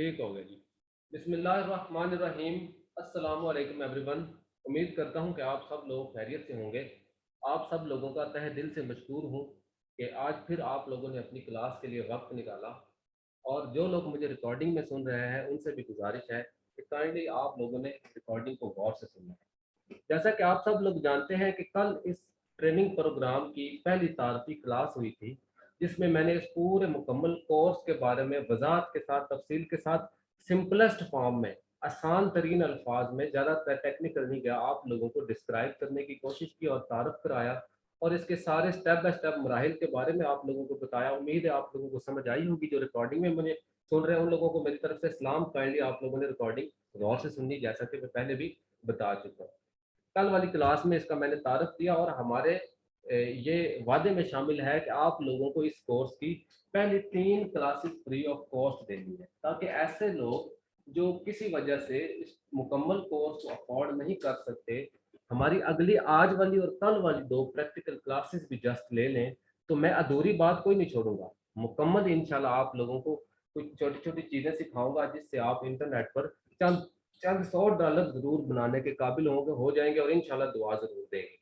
ठीक हो गया जी। बिस्मिल्लाहिर्रहमानिर्रहीम। अस्सलामु अलैकुम एवरीवन। उम्मीद करता हूँ कि आप सब लोग खैरियत से होंगे। आप सब लोगों का तहे दिल से मशकूर हूँ कि आज फिर आप लोगों ने अपनी क्लास के लिए वक्त निकाला। और जो लोग मुझे रिकॉर्डिंग में सुन रहे हैं उनसे भी गुजारिश है कि काइंडली आप लोगों ने रिकॉर्डिंग को गौर से सुनना है। जैसा कि आप सब लोग जानते हैं कि कल इस ट्रेनिंग प्रोग्राम की पहली तारफी क्लास हुई थी, जिसमें मैंने इस पूरे मुकम्मल कोर्स के बारे में वजाहत के साथ, तफसील के साथ, सिंपलेस्ट फॉर्म में, आसान तरीन अल्फाज में, ज़्यादा टेक्निकल नहीं गया, आप लोगों को डिस्क्राइब करने की कोशिश की और तारफ़ कराया और इसके सारे स्टेप बाय स्टेप मराहिल के बारे में आप लोगों को बताया। उम्मीद है आप लोगों को समझ आई होगी। जो रिकॉर्डिंग में मुझे सुन रहे हैं उन लोगों को मेरी तरफ से सलाम। काइंडली आप लोगों ने रिकॉर्डिंग गौर से सुननी, जैसा कि मैं पहले भी बता चुका हूँ। कल वाली क्लास में इसका मैंने तारफ़ दिया और हमारे ये वादे में शामिल है कि आप लोगों को इस कोर्स की पहली 3 क्लासेस फ्री ऑफ कॉस्ट देनी है, ताकि ऐसे लोग जो किसी वजह से इस मुकम्मल कोर्स को अफोर्ड नहीं कर सकते, हमारी अगली आज वाली और कल वाली 2 प्रैक्टिकल क्लासेस भी जस्ट ले लें, तो मैं अधूरी बात कोई नहीं छोड़ूंगा। मुकम्मल इंशाल्लाह आप लोगों को कुछ छोटी-छोटी चीज़ें सिखाऊँगा, जिससे आप इंटरनेट पर चंद चंद $100 ज़रूर बनाने के काबिल होंगे, हो जाएँगे और इंशाल्लाह दुआ ज़रूर देंगे।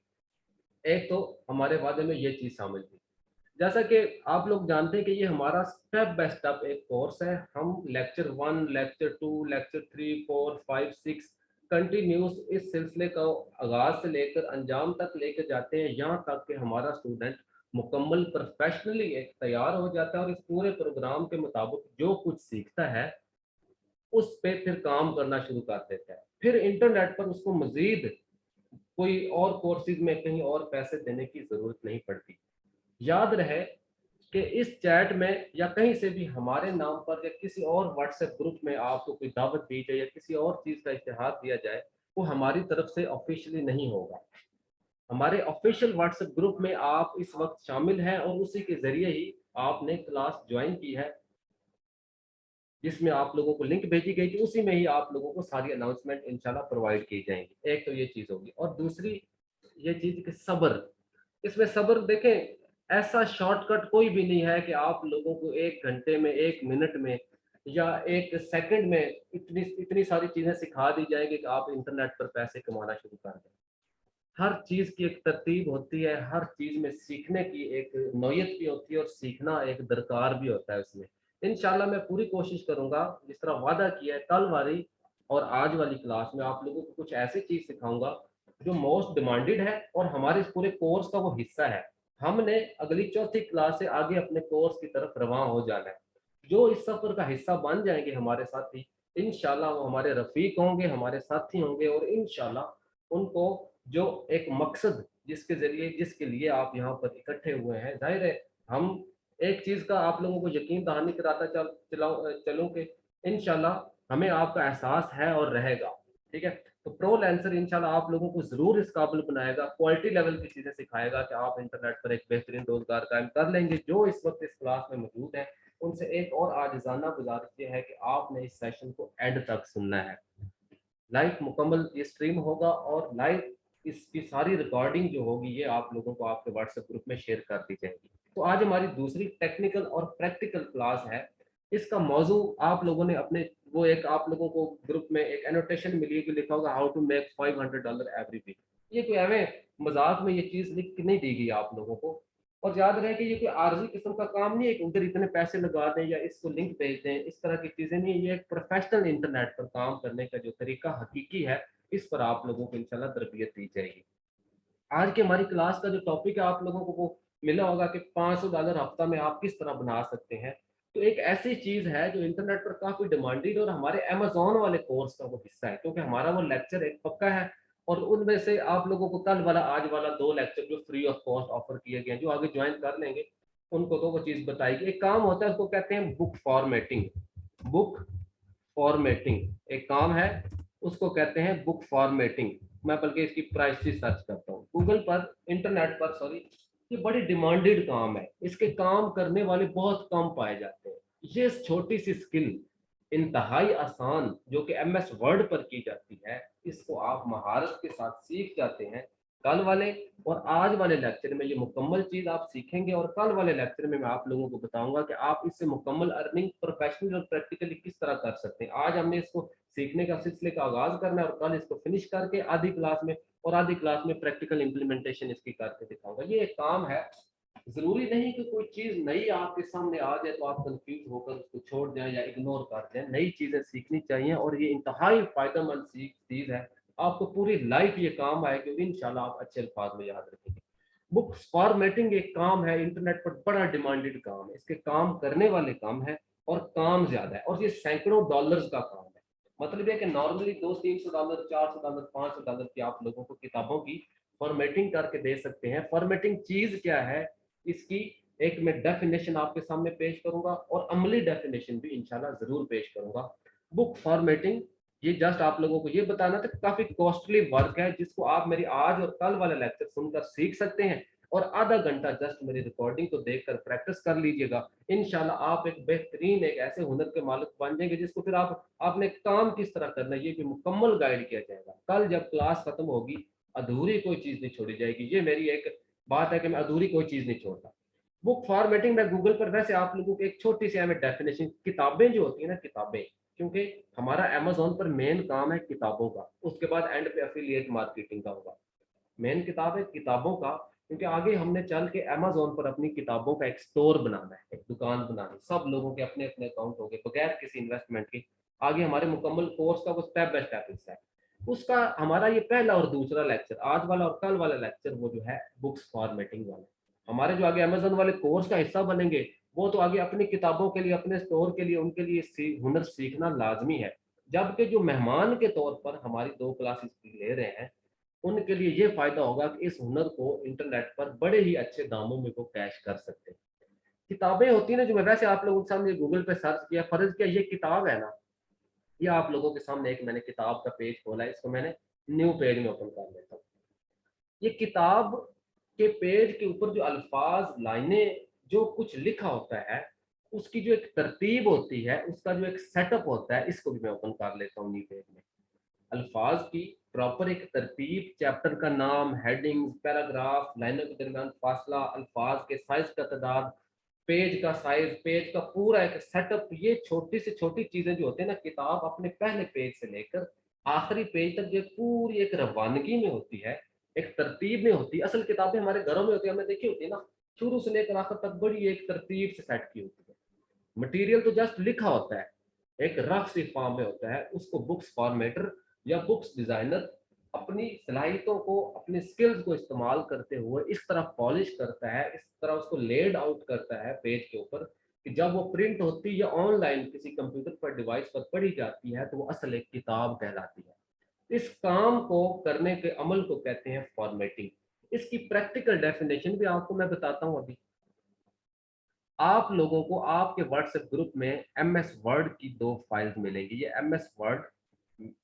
एक तो हमारे वादे में ये चीज़ शामिल थी। जैसा कि आप लोग जानते हैं कि ये हमारा स्टेप बाय स्टेप एक कोर्स है। हम लेक्चर 1, लेक्चर 2, लेक्चर 3, 4, 5, 6 कंटिन्यूस इस सिलसिले को आगाज़ से लेकर अंजाम तक लेकर जाते हैं, यहाँ तक कि हमारा स्टूडेंट मुकम्मल प्रोफेशनली एक तैयार हो जाता है और इस पूरे प्रोग्राम के मुताबिक जो कुछ सीखता है उस पे फिर काम करना शुरू कर देता है। फिर इंटरनेट पर उसको मज़ीद कोई और कोर्सेज़ में कहीं और पैसे देने की ज़रूरत नहीं पड़ती। याद रहे कि इस चैट में या कहीं से भी हमारे नाम पर या किसी और व्हाट्सएप ग्रुप में आपको कोई दावत दी जाए या किसी और चीज़ का इश्तिहार दिया जाए, वो हमारी तरफ से ऑफिशियली नहीं होगा। हमारे ऑफिशियल व्हाट्सएप ग्रुप में आप इस वक्त शामिल हैं और उसी के ज़रिए ही आपने क्लास ज्वाइन की है, जिसमें आप लोगों को लिंक भेजी गई थी, उसी में ही आप लोगों को सारी अनाउंसमेंट इंशाल्लाह प्रोवाइड की जाएंगी। एक तो ये चीज़ होगी और दूसरी ये चीज़ कि सब्र, इसमें सब्र देखें, ऐसा शॉर्टकट कोई भी नहीं है कि आप लोगों को 1 घंटे में, 1 मिनट में या 1 सेकंड में इतनी इतनी सारी चीज़ें सिखा दी जाएँगी कि आप इंटरनेट पर पैसे कमाना शुरू कर दें। हर चीज़ की एक तरतीब होती है, हर चीज़ में सीखने की एक नौयत भी होती है और सीखना एक दरकार भी होता है उसमें। इंशाल्लाह मैं पूरी कोशिश करूँगा, जिस तरह वादा किया है, कल वाली और आज वाली क्लास में आप लोगों को कुछ ऐसी चीज़ सिखाऊँगा जो मोस्ट डिमांडेड है और हमारे इस पूरे कोर्स का वो हिस्सा है। हमने अगली चौथी क्लास से आगे अपने कोर्स की तरफ रवाना हो जाना है। जो इस सफ़र का हिस्सा बन जाएँगे हमारे साथी, इंशाल्लाह वो हमारे रफ़ीक होंगे, हमारे साथी होंगे और इंशाल्लाह उनको जो एक मकसद जिसके ज़रिए जिसके लिए आप यहाँ पर इकट्ठे हुए हैं, ज़ाहिर है हम एक चीज़ का आप लोगों को यकीन दहानी कराता चलूँ कि इंशाल्लाह हमें आपका एहसास है और रहेगा, ठीक है? तो प्रो लेंसर इंशाल्लाह आप लोगों को ज़रूर इस काबिल बनाएगा, क्वालिटी लेवल की चीज़ें सिखाएगा कि आप इंटरनेट पर एक बेहतरीन रोज़गार कायम कर लेंगे। जो इस वक़्त इस क्लास में मौजूद हैं, उनसे एक और आजिज़ाना गुज़ारिश ये है कि आपने इस सेशन को एंड तक सुनना है। लाइव मुकम्मल ये स्ट्रीम होगा और लाइव इसकी सारी रिकॉर्डिंग जो होगी ये आप लोगों को आपके व्हाट्सएप ग्रुप में शेयर कर दी जाएगी। तो आज हमारी दूसरी टेक्निकल और प्रैक्टिकल क्लास है। इसका मौजू आप लोगों ने अपने वो एक आप लोगों को ग्रुप में एक एनोटेशन मिली है कि लिखा होगा how to make $500 every week. ये कोई हमें मजाक में ये चीज़ लिख के नहीं दी गई आप लोगों को। और याद रहे कि ये कोई आर्जी किस्म का काम नहीं है कि उधर इतने पैसे लगा दें या इसको लिंक भेज दें, इस तरह की चीज़ें नहीं है। ये एक प्रोफेशनल इंटरनेट पर काम करने का जो तरीका हकीकी है, इस पर आप लोगों को इंशाल्लाह तरबियत दी जाएगी। आज की हमारी क्लास का जो टॉपिक है आप लोगों को वो मिला होगा कि $500 हफ्ता में आप किस तरह बना सकते हैं। तो एक ऐसी चीज़ है जो इंटरनेट पर काफ़ी डिमांडेड और हमारे अमेज़न वाले कोर्स का वो हिस्सा है, क्योंकि हमारा वो लेक्चर एक पक्का है और उनमें से आप लोगों को कल वाला, आज वाला 2 लेक्चर जो फ्री ऑफ कॉस्ट ऑफर किए गए हैं, जो आगे जॉइन कर लेंगे, उनको तो वो चीज़ बताएगी। एक काम होता है उसको कहते हैं बुक फॉर्मेटिंग। बुक फॉर्मेटिंग एक काम है, उसको कहते हैं बुक फॉर्मेटिंग। मैं बल्कि इसकी प्राइस सर्च करता हूँ गूगल पर, इंटरनेट पर, सॉरी। ये बड़ी डिमांडेड काम है, इसके काम करने वाले बहुत कम पाए जाते हैं। ये छोटी सी स्किल इंतहाई आसान जो कि MS वर्ड पर की जाती है, इसको आप महारत के साथ सीख जाते हैं कल वाले और आज वाले लेक्चर में ये मुकम्मल चीज आप सीखेंगे, और कल वाले लेक्चर में मैं आप लोगों को बताऊंगा कि आप इससे मुकम्मल अर्निंग प्रोफेशनल और प्रैक्टिकली किस तरह कर सकते हैं। आज हमने इसको सीखने का सिलसिले का आगाज करना है और कल इसको फिनिश करके आधी क्लास में और आधी क्लास में प्रैक्टिकल इंप्लीमेंटेशन इसकी करके दिखाऊंगा। ये एक काम है, जरूरी नहीं कि कोई चीज नई आपके सामने आ जाए तो आप कंफ्यूज होकर उसको छोड़ दें या इग्नोर कर दें। नई चीजें सीखनी चाहिए और ये इंतहाई फायदेमंद चीज है, आपको पूरी लाइफ ये काम आएगी और इंशाल्लाह आप अच्छे अल्फाज में याद रखेंगे। बुक्स फॉर्मेटिंग एक काम है, इंटरनेट पर बड़ा डिमांडेड काम है, इसके काम करने वाले काम है और काम ज्यादा है, और ये सैकड़ों डॉलर्स का काम है। मतलब है कि नॉर्मली $200-300 $400 $500 की आप लोगों को किताबों की फॉर्मेटिंग करके दे सकते हैं। फॉर्मेटिंग चीज क्या है इसकी एक मैं डेफिनेशन आपके सामने पेश करूंगा और अमली डेफिनेशन भी इंशाल्लाह जरूर पेश करूंगा। बुक फॉर्मेटिंग ये जस्ट आप लोगों को ये बताना था, काफी कॉस्टली वर्क है जिसको आप मेरी आज और कल वाला लेक्चर सुनकर सीख सकते हैं और आधा घंटा जस्ट मेरी रिकॉर्डिंग को देखकर प्रैक्टिस कर लीजिएगा। इंशाल्लाह आप एक बेहतरीन एक ऐसे हुनर के मालिक बन जाएंगे जिसको फिर आप आपने काम किस तरह करना है ये भी मुकम्मल गाइड किया जाएगा। कल जब क्लास खत्म होगी अधूरी कोई चीज नहीं छोड़ी जाएगी, ये मेरी एक बात है कि मैं अधूरी कोई चीज नहीं छोड़ता। बुक फॉर्मेटिंग में गूगल पर वैसे आप लोगों को एक छोटी सी हमें डेफिनेशन, किताबें जो होती है ना किताबें, क्योंकि हमारा अमेजोन पर मेन काम है किताबों का, उसके बाद एंड पे एफिलिएट मार्केटिंग का होगा। मेन किताब है किताबों का, क्योंकि आगे हमने चल के अमेजोन पर अपनी किताबों का एक स्टोर बनाना है, एक दुकान बनानी, सब लोगों के अपने अपने अकाउंट होंगे बगैर किसी इन्वेस्टमेंट के। आगे हमारे मुकम्मल कोर्स का वो स्टेप बाय स्टेप हिस्सा है। उसका हमारा ये पहला और दूसरा लेक्चर, आज वाला और कल वाला लेक्चर, वो जो है बुक्स फॉर्मेटिंग वाला। हमारे जो आगे अमेजोन वाले कोर्स का हिस्सा बनेंगे वो तो आगे अपनी किताबों के लिए अपने स्टोर के लिए उनके लिए हुनर सीखना लाजमी है। जबकि जो मेहमान के तौर पर हमारी 2 क्लासेस ले रहे हैं उनके लिए ये फायदा होगा कि इस हुनर को इंटरनेट पर बड़े ही अच्छे दामों में वो कैश कर सकते हैं। किताबें होती है ना जो मैं वैसे आप लोगों के सामने गूगल पे सर्च किया, फर्ज किया, ये किताब है ना, ये आप लोगों के सामने एक मैंने किताब का पेज खोला है, इसको मैंने न्यू पेज में ओपन कर लेता हूँ। ये किताब के पेज के ऊपर जो अल्फाज लाइनें जो कुछ लिखा होता है उसकी जो एक तरतीब होती है, उसका जो एक सेटअप होता है, इसको भी मैं ओपन कर लेता हूँ न्यू पेज में। अल्फाज की प्रॉपर एक तरतीब, चैप्टर का नाम, हेडिंग्स, पैराग्राफ, लाइनों के दरमियान फासला, अल्फाज के साइज का तादाद, पेज का साइज, पेज का पूरा एक सेटअप, ये छोटी से छोटी चीजें जो होती है ना, किताब अपने पहले पेज से लेकर आखिरी पेज तक जो पूरी एक रवानगी में होती है, एक तरतीब में होती है। असल किताबें हमारे घरों में होती है, हमने देखी होती है ना, शुरू से लेकर आखिर तक बड़ी एक तरतीब से सेट की होती है। मटेरियल तो जस्ट लिखा होता है, एक रफ सी फॉर्म में होता है, उसको बुक्स फॉर्मेटर या बुक्स डिजाइनर अपनी सलाहियतों को, अपने स्किल्स को इस्तेमाल करते हुए इस तरह पॉलिश करता है, इस तरह उसको लेड आउट करता है पेज के ऊपर कि जब वो प्रिंट होती या ऑनलाइन किसी कंप्यूटर पर डिवाइस पर पढ़ी जाती है तो वो असल एक किताब कहलाती है। इस काम को करने के अमल को कहते हैं फॉर्मेटिंग। इसकी प्रैक्टिकल डेफिनेशन भी आपको मैं बताता हूँ अभी। आप लोगों को आपके व्हाट्सएप ग्रुप में एम एस वर्ड की 2 फाइल्स मिलेंगी। ये एम एस वर्ड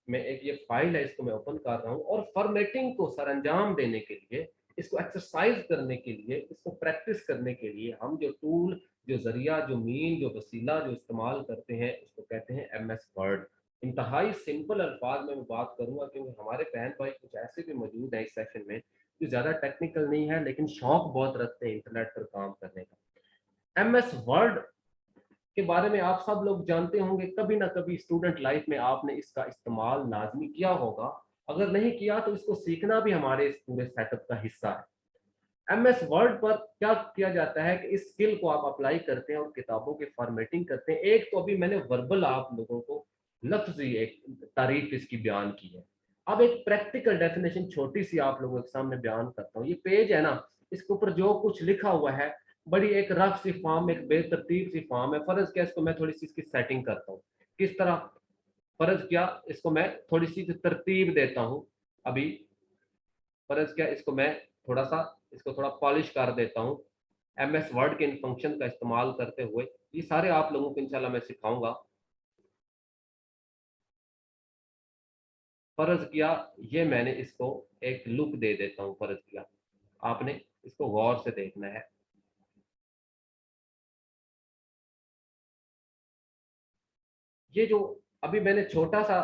में एक ये फाइल है, इसको मैं ओपन कर रहा हूँ और फॉर्मेटिंग को सर अंजाम देने के लिए, इसको एक्सरसाइज करने के लिए, इसको प्रैक्टिस करने के लिए हम जो टूल, जो जरिया, जो मीन, जो वसीला जो इस्तेमाल करते हैं उसको कहते हैं एम एस वर्ड। इंतहाई सिंपल अल्फाज में मैं बात करूंगा क्योंकि हमारे बहन भाई कुछ ऐसे भी मौजूद है इस सेशन में जो ज्यादा टेक्निकल नहीं है लेकिन शौक बहुत रखते हैं इंटरनेट पर काम करने का। एम एस वर्ड के बारे में आप सब लोग जानते होंगे, कभी ना कभी स्टूडेंट लाइफ में आपने इसका इस्तेमाल लाजमी किया होगा, अगर नहीं किया तो इसको सीखना भी हमारे इस पूरे सेटअप का हिस्सा है। एम एस वर्ड पर क्या किया जाता है कि इस स्किल को आप अप्लाई करते हैं और किताबों की फॉर्मेटिंग करते हैं। एक तो अभी मैंने वर्बल आप लोगों को लफ्जी एक तारीफ इसकी बयान की है, अब एक प्रैक्टिकल डेफिनेशन छोटी सी आप लोगों के सामने बयान करता हूँ। ये पेज है ना, इसके ऊपर जो कुछ लिखा हुआ है बड़ी एक रफ सी फॉर्म, एक बेतरतीब सी फॉर्म है। फर्ज क्या, इसको मैं थोड़ी सी इसकी सेटिंग करता हूँ। किस तरह? फर्ज क्या, इसको मैं थोड़ी सी तरतीब देता हूँ अभी। फर्ज क्या, इसको मैं थोड़ा सा, इसको थोड़ा पॉलिश कर देता हूँ एम एस वर्ड के इन फंक्शन का इस्तेमाल करते हुए। ये सारे आप लोगों को इंशाल्लाह मैं सिखाऊंगा। फर्ज किया, ये मैंने इसको एक लुक दे देता हूँ। फर्ज किया, आपने इसको गौर से देखना है। ये जो अभी मैंने छोटा सा,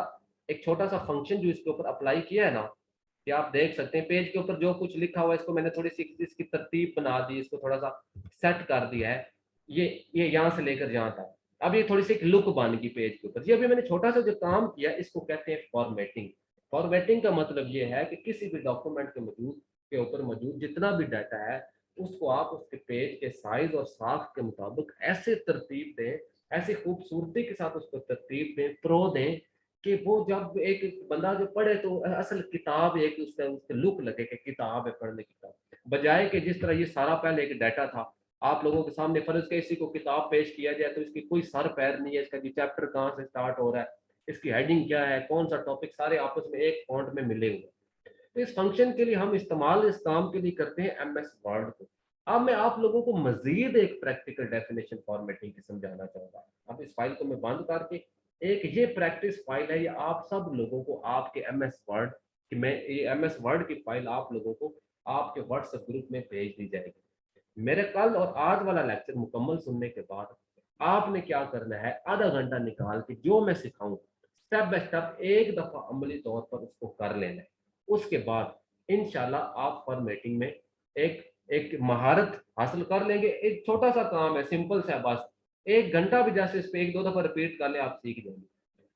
एक छोटा सा फंक्शन जो इसके ऊपर अप्लाई किया है ना, कि आप देख सकते हैं पेज के ऊपर जो कुछ लिखा हुआ है इसको मैंने थोड़ी सी इसकी तरतीब बना दी, इसको थोड़ा सा सेट कर दिया है। ये यहाँ से लेकर यहाँ तक अब ये थोड़ी सी एक लुक बन गई पेज के ऊपर। ये अभी मैंने छोटा सा जो काम किया इसको कहते हैं फॉर्मेटिंग। फॉर्मेटिंग का मतलब ये है कि किसी भी डॉक्यूमेंट के ऊपर मौजूद जितना भी डाटा है उसको आप उसके पेज के साइज और साख के मुताबिक ऐसे तरतीब दें, ऐसी खूबसूरती के साथ उसको तरतीब दें, प्रो दें कि वो जब एक बंदा जो पढ़े तो असल किताब एक उसका उसका लुक लगे कि किताब है, पढ़ने की किताब, बजाय कि जिस तरह ये सारा पहले एक डाटा था आप लोगों के सामने फर्ज के इसी को किताब पेश किया जाए तो इसकी कोई सर पैर नहीं है, इसका भी चैप्टर कहाँ से स्टार्ट हो रहा है, इसकी हेडिंग क्या है, कौन सा टॉपिक, सारे आपस में एक फॉन्ट में मिले हुए। तो इस फंक्शन के लिए हम इस्तेमाल इस काम के लिए करते हैं MS वर्ड को। अब मैं आप लोगों को मजीद एक प्रैक्टिकल डेफिनेशन फॉर्मेटिंग की समझाना चाहूंगा। अब इस फाइल को मैं बंद करके एक ये प्रैक्टिस फाइल है, ये आप सब लोगों को आपके MS वर्ड कि मैं ये MS वर्ड की फाइल आप लोगों को आपके व्हाट्सएप ग्रुप में भेज दी जाएगी। मेरे कल और आज वाला लेक्चर मुकम्मल सुनने के बाद आपने क्या करना है, आधा घंटा निकाल के जो मैं सिखाऊं स्टेप बाय स्टेप एक दफा अमली तौर पर उसको कर लेना है। उसके बाद इंशाल्लाह आप फॉर्मेटिंग में एक एक महारत हासिल कर लेंगे। एक छोटा सा काम है, सिंपल सा, बस एक घंटा भी जैसे इस पे एक दो दफा रिपीट कर ले आप सीख जाएंगे।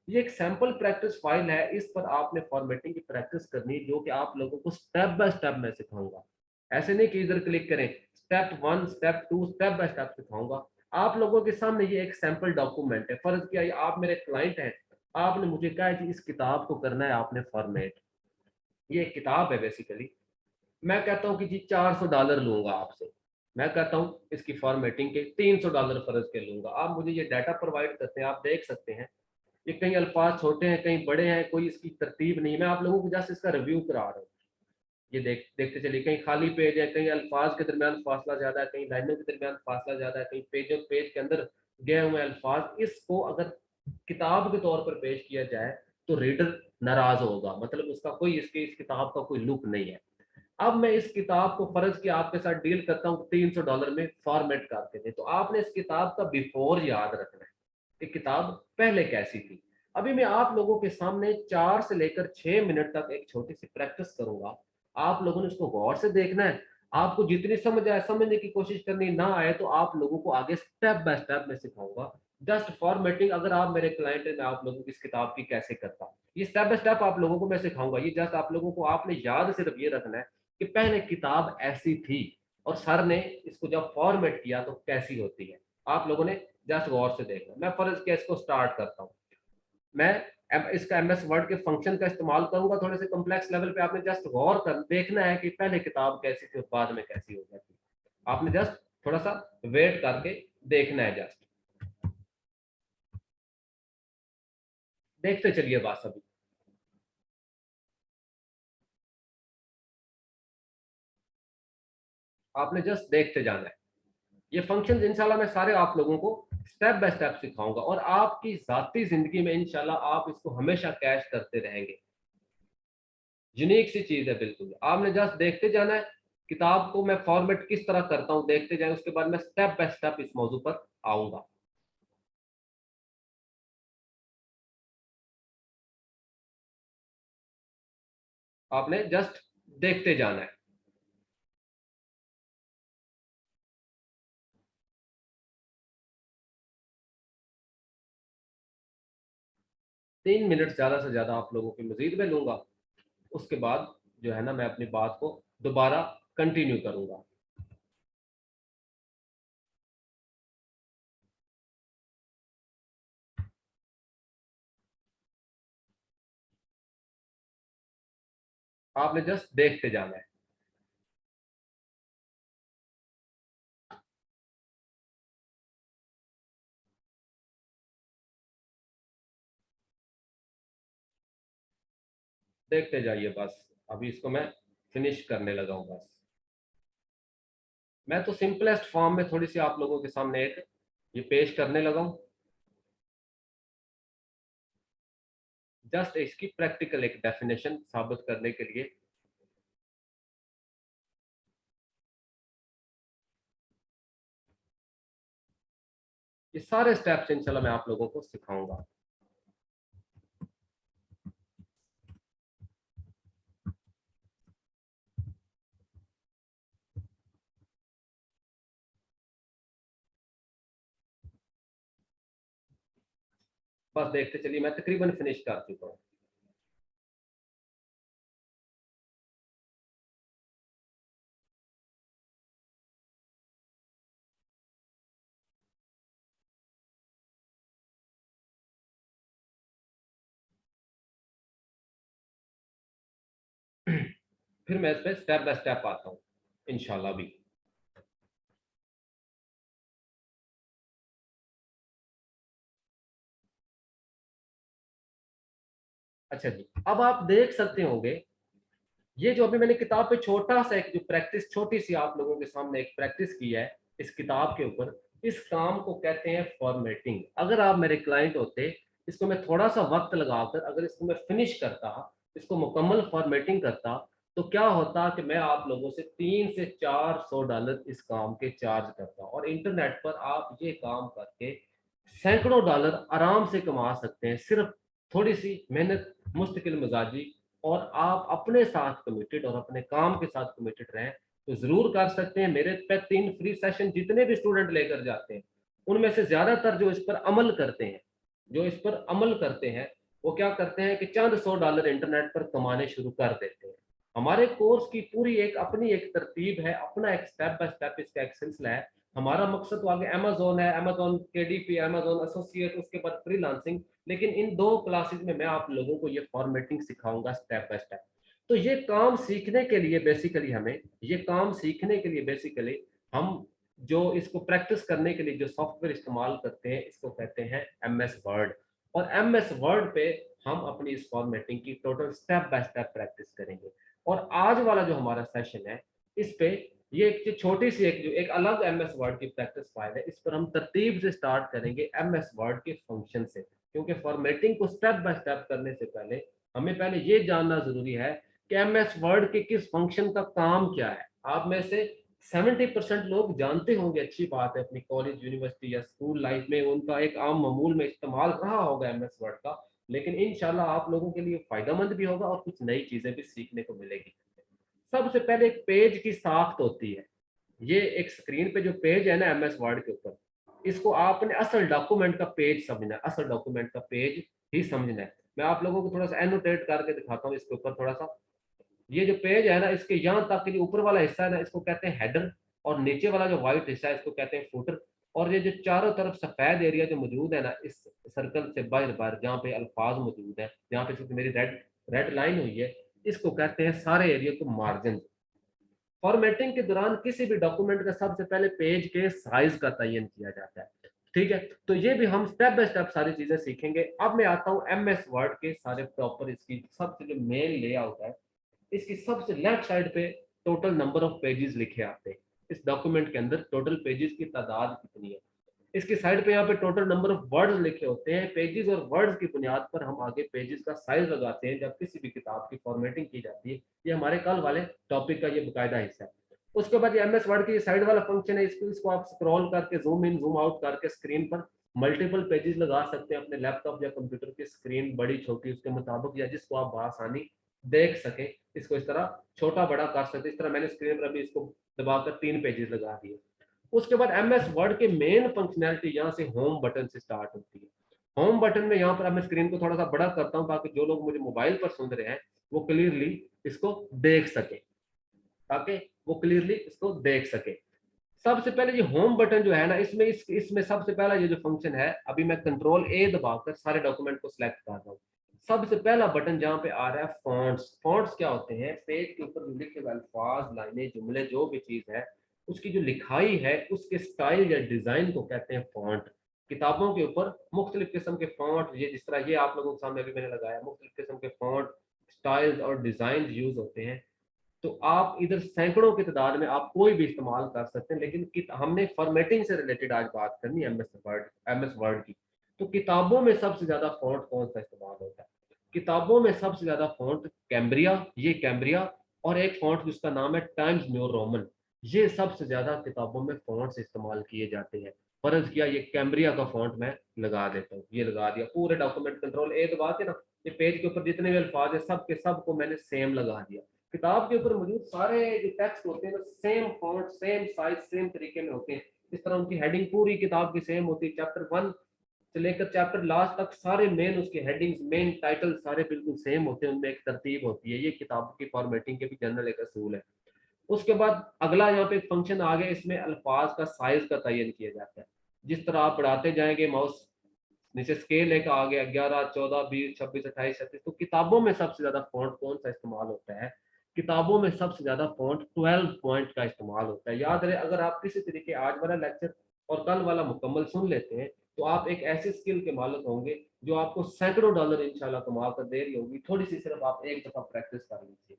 ये एक सैंपल प्रैक्टिस फाइल है, इस पर आपने फॉर्मेटिंग की प्रैक्टिस करनी है जो कि आप लोगों को स्टेप बाय स्टेप मैं सिखाऊंगा। ऐसे नहीं कि इधर क्लिक करें, step 1 step 2 step by step सिखाऊंगा। आप लोगों के सामने ये एक सैंपल डॉक्यूमेंट है, फर्ज किया आप मेरे क्लाइंट हैं, आपने मुझे कहा है कि इस किताब को करना है आपने फॉर्मेट। ये एक किताब है बेसिकली। मैं कहता हूँ कि जी $400 लूंगा आपसे, मैं कहता हूँ इसकी फॉर्मेटिंग के $300 फर्ज के लूंगा। आप मुझे ये डाटा प्रोवाइड करते हैं, आप देख सकते हैं ये कहीं अल्फाज छोटे हैं कहीं बड़े हैं, कोई इसकी तरतीब नहीं, मैं आप लोगों को जस्ट इसका रिव्यू करा रहा हूँ। ये देखते चलिए, कहीं खाली पेज है, कहीं अल्फाज के दरमियान फासला ज्यादा है, कहीं लाइनों के दरमियान फासला ज्यादा है, कहीं पेज के अंदर गए हुए अल्फाज। इसको अगर किताब के तौर पर पेश किया जाए तो रीडर नाराज होगा, मतलब उसका कोई इस किताब का कोई लुक नहीं है। अब मैं इस किताब को फर्ज के आपके साथ डील करता हूँ $300 में फॉर्मेट करके दे, तो आपने इस किताब का बिफोर याद रखना है कि किताब पहले कैसी थी। अभी मैं आप लोगों के सामने 4 से लेकर 6 मिनट तक एक छोटी सी प्रैक्टिस करूंगा। आप लोगों ने इसको गौर से देखना है, आपको जितनी समझ आए समझने की कोशिश करनी, ना आए तो आप लोगों को आगे स्टेप बाय स्टेप में सिखाऊंगा। जस्ट फॉर्मेटिंग अगर आप मेरे क्लाइंट हैं, मैं आप लोगों की इस किताब की कैसे करता हूँ, ये स्टेप बाय स्टेप आप लोगों को मैं सिखाऊंगा। ये जस्ट आप लोगों को आपने याद सिर्फ ये रखना है कि पहले किताब ऐसी थी और सर ने इसको जब फॉर्मेट किया तो कैसी होती है। आप लोगों ने जस्ट गौर से देखना। मैं फर्ज के इसको स्टार्ट करता हूँ। मैं इसका MS वर्ड के फंक्शन का इस्तेमाल करूंगा थोड़े से कॉम्प्लेक्स लेवल पे। आपने जस्ट गौर कर देखना है कि पहले किताब कैसी थी और बाद में कैसी हो जाती। आपने जस्ट थोड़ा सा वेट करके देखना है, जस्ट देखते चलिए बात सभी। आपने जस्ट देखते जाना है। ये फंक्शन इंशाल्लाह मैं सारे आप लोगों को स्टेप बाय स्टेप सिखाऊंगा और आपकी जाती जिंदगी में इंशाल्लाह आप इसको हमेशा कैश करते रहेंगे। यूनिक सी चीज है बिल्कुल, आपने जस्ट देखते जाना है। किताब को मैं फॉर्मेट किस तरह करता हूँ देखते जाए, उसके बाद मैं स्टेप बाय स्टेप इस मौजू पर आऊंगा। आपने जस्ट देखते जाना है। 3 मिनट ज्यादा से ज्यादा आप लोगों की मजीद में लूंगा। उसके बाद जो है ना मैं अपनी बात को दोबारा कंटिन्यू करूंगा। आपने जस्ट देखते जाना है। देखते जाइए बस। अभी इसको मैं फिनिश करने लगा हूं बस। मैं तो सिंपलेस्ट फॉर्म में थोड़ी सी आप लोगों के सामने एक ये पेश करने लगा हूं, जस्ट इसकी प्रैक्टिकल एक डेफिनेशन साबित करने के लिए। ये सारे स्टेप्स इंशाल्लाह मैं आप लोगों को सिखाऊंगा। बस देखते चलिए, मैं तकरीबन फिनिश कर चुका हूँ। फिर मैं इस पे स्टेप बाय स्टेप आता हूँ इंशाल्लाह भी। अच्छा जी, अब आप देख सकते होंगे, ये जो अभी मैंने किताब पे छोटा सा एक जो प्रैक्टिस, छोटी सी आप लोगों के सामने एक प्रैक्टिस की है इस किताब के ऊपर, इस काम को कहते हैं फॉर्मेटिंग। अगर आप मेरे क्लाइंट होते, इसको मैं थोड़ा सा वक्त लगाकर अगर इसको मैं फिनिश करता, इसको मुकम्मल फॉर्मेटिंग करता, तो क्या होता कि मैं आप लोगों से $300 से $400 इस काम के चार्ज करता, और इंटरनेट पर आप ये काम करके सैकड़ों डॉलर आराम से कमा सकते हैं, सिर्फ थोड़ी सी मेहनत, मुस्तकिल मिजाजी, और आप अपने साथ कमिटेड और अपने काम के साथ कमिटेड रहें तो जरूर कर सकते हैं। मेरे पे 3 फ्री सेशन जितने भी स्टूडेंट लेकर जाते हैं, उनमें से ज्यादातर जो इस पर अमल करते हैं, जो इस पर अमल करते हैं, वो क्या करते हैं कि चंद $100 इंटरनेट पर कमाने शुरू कर देते हैं। हमारे कोर्स की पूरी एक अपनी एक तरतीब है, अपना एक स्टेप बाय स्टेप इसका एक सिलसिला है। हमारा मकसद तो आगे अमेजोन है, अमेजोन केडीपी, अमेजोन एसोसिएट, उसके बाद फ्रीलांसिंग, लेकिन इन 2 क्लासेस में मैं आप लोगों को ये फॉर्मेटिंग सिखाऊंगा स्टेप बाय स्टेप। तो ये काम सीखने के लिए बेसिकली हमें, ये काम सीखने के लिए बेसिकली हम जो इसको प्रैक्टिस करने के लिए जो सॉफ्टवेयर इस्तेमाल करते हैं, इसको कहते हैं एमएस वर्ड। और एमएस वर्ड पे हम अपनी इस फॉर्मेटिंग की total step by step practice करेंगे। और आज वाला जो हमारा सेशन है, इस पे ये एक जो छोटी सी एक जो एक अलग एमएस वर्ड की प्रैक्टिस फाइल है, इस पर हम तरतीब से स्टार्ट करेंगे एमएस वर्ड के फंक्शन से, क्योंकि फॉर्मेटिंग को स्टेप बाय स्टेप करने से पहले हमें पहले ये जानना जरूरी है कि एमएस वर्ड के किस फंक्शन का काम क्या है। आप में से 70% लोग जानते होंगे, अच्छी बात है, अपनी कॉलेज, यूनिवर्सिटी या स्कूल लाइफ में उनका एक आम मामूल में इस्तेमाल रहा होगा एमएस वर्ड का, लेकिन इंशाल्लाह आप लोगों के लिए फायदेमंद भी होगा और कुछ नई चीजें भी सीखने को मिलेगी। सबसे पहले एक पेज की साख्त होती है। ये एक स्क्रीन पे जो पेज है ना एमएस वर्ड के ऊपर, इसको आपने असल डॉक्यूमेंट का पेज समझना है, असल डॉक्यूमेंट का पेज ही समझना है। मैं आप लोगों को थोड़ा सा एनोटेट करके दिखाता हूँ इसके ऊपर थोड़ा सा। ये जो पेज है ना, इसके यहाँ तक जो ऊपर वाला हिस्सा है ना, इसको कहते हैं हेडर, और नीचे वाला जो व्हाइट हिस्सा है इसको कहते हैं फुटर। और ये जो चारों तरफ सफेद एरिया जो मौजूद है ना, इस सर्कल से बाहर बाहर जहाँ पे अल्फाज मौजूद है, जहाँ पे मेरी रेड रेड लाइन हुई है, इसको कहते हैं सारे एरिया को मार्जिन। फॉर्मेटिंग के दौरान किसी भी डॉक्यूमेंट का सबसे पहले पेज के साइज का तयन किया जाता है। ठीक है, तो ये भी हम स्टेप बाय स्टेप सारी चीजें सीखेंगे। अब मैं आता हूँ एमएस वर्ड के सारे प्रॉपर, इसकी सबसे जो मेन लेआउट है, इसकी सबसे लेफ्ट साइड पे टोटल नंबर ऑफ पेजेस लिखे आते हैं। इस डॉक्यूमेंट के अंदर टोटल पेजेस की तादाद कितनी है, इसकी साइड पे यहाँ पे टोटल नंबर ऑफ वर्ड्स लिखे होते हैं। पेजेस और वर्ड्स की बुनियाद पर हम आगे पेजेस का साइज लगाते हैं जब किसी भी किताब की फॉर्मेटिंग की जाती है। ये हमारे कल वाले टॉपिक का ये बकायदा हिस्सा है। उसके बाद ये एमएस वर्ड की साइड वाला फंक्शन है, इसको आप स्क्रॉल करके जूम इन जूम आउट करके स्क्रीन पर मल्टीपल पेजेस लगा सकते हैं अपने लैपटॉप या कंप्यूटर की स्क्रीन बड़ी छोटी उसके मुताबिक, या जिसको आप बआसानी देख सके, इसको इस तरह छोटा बड़ा कर सकते हैं। इस तरह मैंने स्क्रीन पर अभी इसको दबाकर 3 पेजेस लगा दिए। उसके बाद एमएस वर्ड के मेन फंक्शनैलिटी यहाँ से होम बटन से स्टार्ट होती है। होम बटन में यहाँ पर मैं स्क्रीन को थोड़ा सा बड़ा करता हूँ ताकि जो लोग मुझे मोबाइल पर सुन रहे हैं वो क्लियरली इसको देख सके, ताकि वो क्लियरली इसको देख सके। सबसे पहले ये होम बटन जो है ना, इसमें सबसे पहला ये जो फंक्शन है, अभी मैं कंट्रोल ए दबाकर सारे डॉक्यूमेंट को सिलेक्ट कर रहा हूँ। सबसे पहला बटन जहाँ पे आ रहा है फॉन्ट्स। फॉन्ट्स क्या होते हैं? पेज के ऊपर लिखे हुए अल्फाज, लाइनें, जुमले, जो भी चीज है उसकी जो लिखाई है उसके स्टाइल या डिजाइन को कहते हैं फॉन्ट। किताबों के ऊपर मुख्तलिफ किस्म के फॉन्ट, ये जिस तरह ये आप लोगों के सामने अभी मैंने लगाया, मुख्तलिफ किस्म के फॉन्ट, स्टाइल्स और डिजाइन यूज होते हैं। तो आप इधर सैकड़ों की तादाद में आप कोई भी इस्तेमाल कर सकते हैं, लेकिन हमने फॉर्मेटिंग से रिलेटेड आज बात करनी है एमएस वर्ड की। तो किताबों में सबसे ज्यादा फॉन्ट कौन सा इस्तेमाल होता है? किताबों में सबसे ज्यादा फॉन्ट कैम्ब्रिया, ये कैम्ब्रिया, और एक फॉन्ट जिसका नाम है टाइम्स न्यू रोमन, ये सबसे ज्यादा किताबों में फॉन्ट्स इस्तेमाल किए जाते हैं। फर्ज किया ये कैम्ब्रिया का फॉन्ट मैं लगा देता हूँ, ये लगा दिया पूरे डॉक्यूमेंट, कंट्रोल ए दबा के ना, ये पेज के ऊपर जितने भी अल्फाज है सब के सब को मैंने सेम लगा दिया। किताब के ऊपर मौजूद सारे जो टेक्स्ट होते हैं same font, same size, same तरीके में होते हैं। इस तरह उनकी हेडिंग पूरी किताब की सेम होती है। चैप्टर 1 से लेकर चैप्टर लास्ट तक सारे मेन उसके हेडिंग्स, मेन टाइटल सारे बिल्कुल सेम होते हैं, उनमें एक तरतीब होती है। ये किताब की फॉर्मेटिंग के भी जनरल एक असूल है। उसके बाद अगला यहाँ पे एक फंक्शन आ गया, इसमें अल्फाज का साइज का तयन किया जाता है। जिस तरह आप बढ़ाते जाएंगे माउस, नीचे स्केल एक आ गया 11, 14, 20, 26, 28, 37। तो किताबों में सबसे ज्यादा फॉन्ट कौन सा इस्तेमाल होता है? किताबों में सबसे ज्यादा फॉन्ट 12 पॉइंट का इस्तेमाल होता है। याद रहे, अगर आप किसी तरीके आज वाला लेक्चर और कल वाला मुकम्मल सुन लेते हैं तो आप एक ऐसी स्किल के मालिक होंगे जो आपको सैकड़ों डॉलर इंशाल्लाह कमा कर दे रही होगी। थोड़ी सी सिर्फ आप एक दफा प्रैक्टिस कर लीजिए।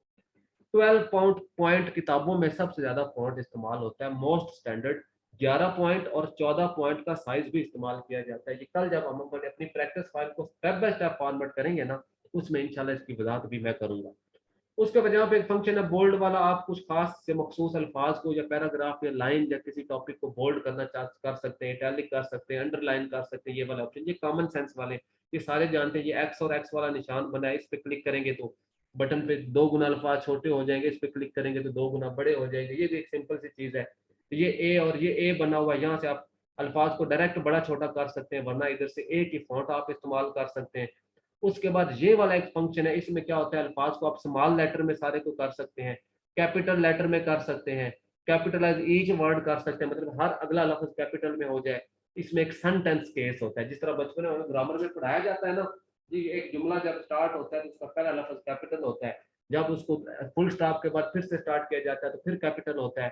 12 पॉइंट किताबों में सबसे ज्यादा फॉन्ट इस्तेमाल होता है। मोस्ट स्टैंडर्ड 11 पॉइंट और 14 पॉइंट का साइज भी इस्तेमाल किया जाता है। ये कल जब हम अपनी प्रैक्टिस फाइल को स्टेप बाय स्टेप फॉर्मेट करेंगे ना, उसमें इंशाल्लाह इसकी वजाहत भी मैं करूंगा। उसके बाद यहाँ पे एक फंक्शन है बोल्ड वाला। आप कुछ खास से मखसूस अल्फाज को या पैराग्राफ या लाइन या किसी टॉपिक को बोल्ड करना कर सकते हैं, इटैलिक कर सकते हैं, अंडरलाइन कर सकते हैं। ये वाला ऑप्शन, ये कॉमन सेंस वाले, ये सारे जानते हैं। ये एक्स और एक्स वाला निशान बना है, इस पे क्लिक करेंगे तो बटन पे 2 गुना अल्फाज छोटे हो जाएंगे, इस पे क्लिक करेंगे तो 2 गुना बड़े हो जाएंगे। ये भी एक सिंपल सी चीज है। तो ये ए और ये ए बना हुआ है, यहाँ से आप अल्फाज को डायरेक्ट बड़ा छोटा कर सकते हैं, वरना इधर से ए की फॉन्ट आप इस्तेमाल कर सकते हैं। उसके बाद ये वाला एक फंक्शन है, इसमें क्या होता है, अल्फाज को आप स्मॉल लेटर में सारे को कर सकते हैं, कैपिटल लेटर में कर सकते हैं, कैपिटलाइज ईच वर्ड कर सकते हैं, मतलब हर अगला लफ्ज कैपिटल में हो जाए। इसमें एक सेंटेंस केस होता है, जिस तरह बचपन में ग्रामर में पढ़ाया जाता है ना जी, एक जुमला जब स्टार्ट होता है तो उसका पहला लफ्ज कैपिटल होता है, जब उसको फुल स्टॉप के बाद फिर से स्टार्ट किया जाता है तो फिर कैपिटल होता है।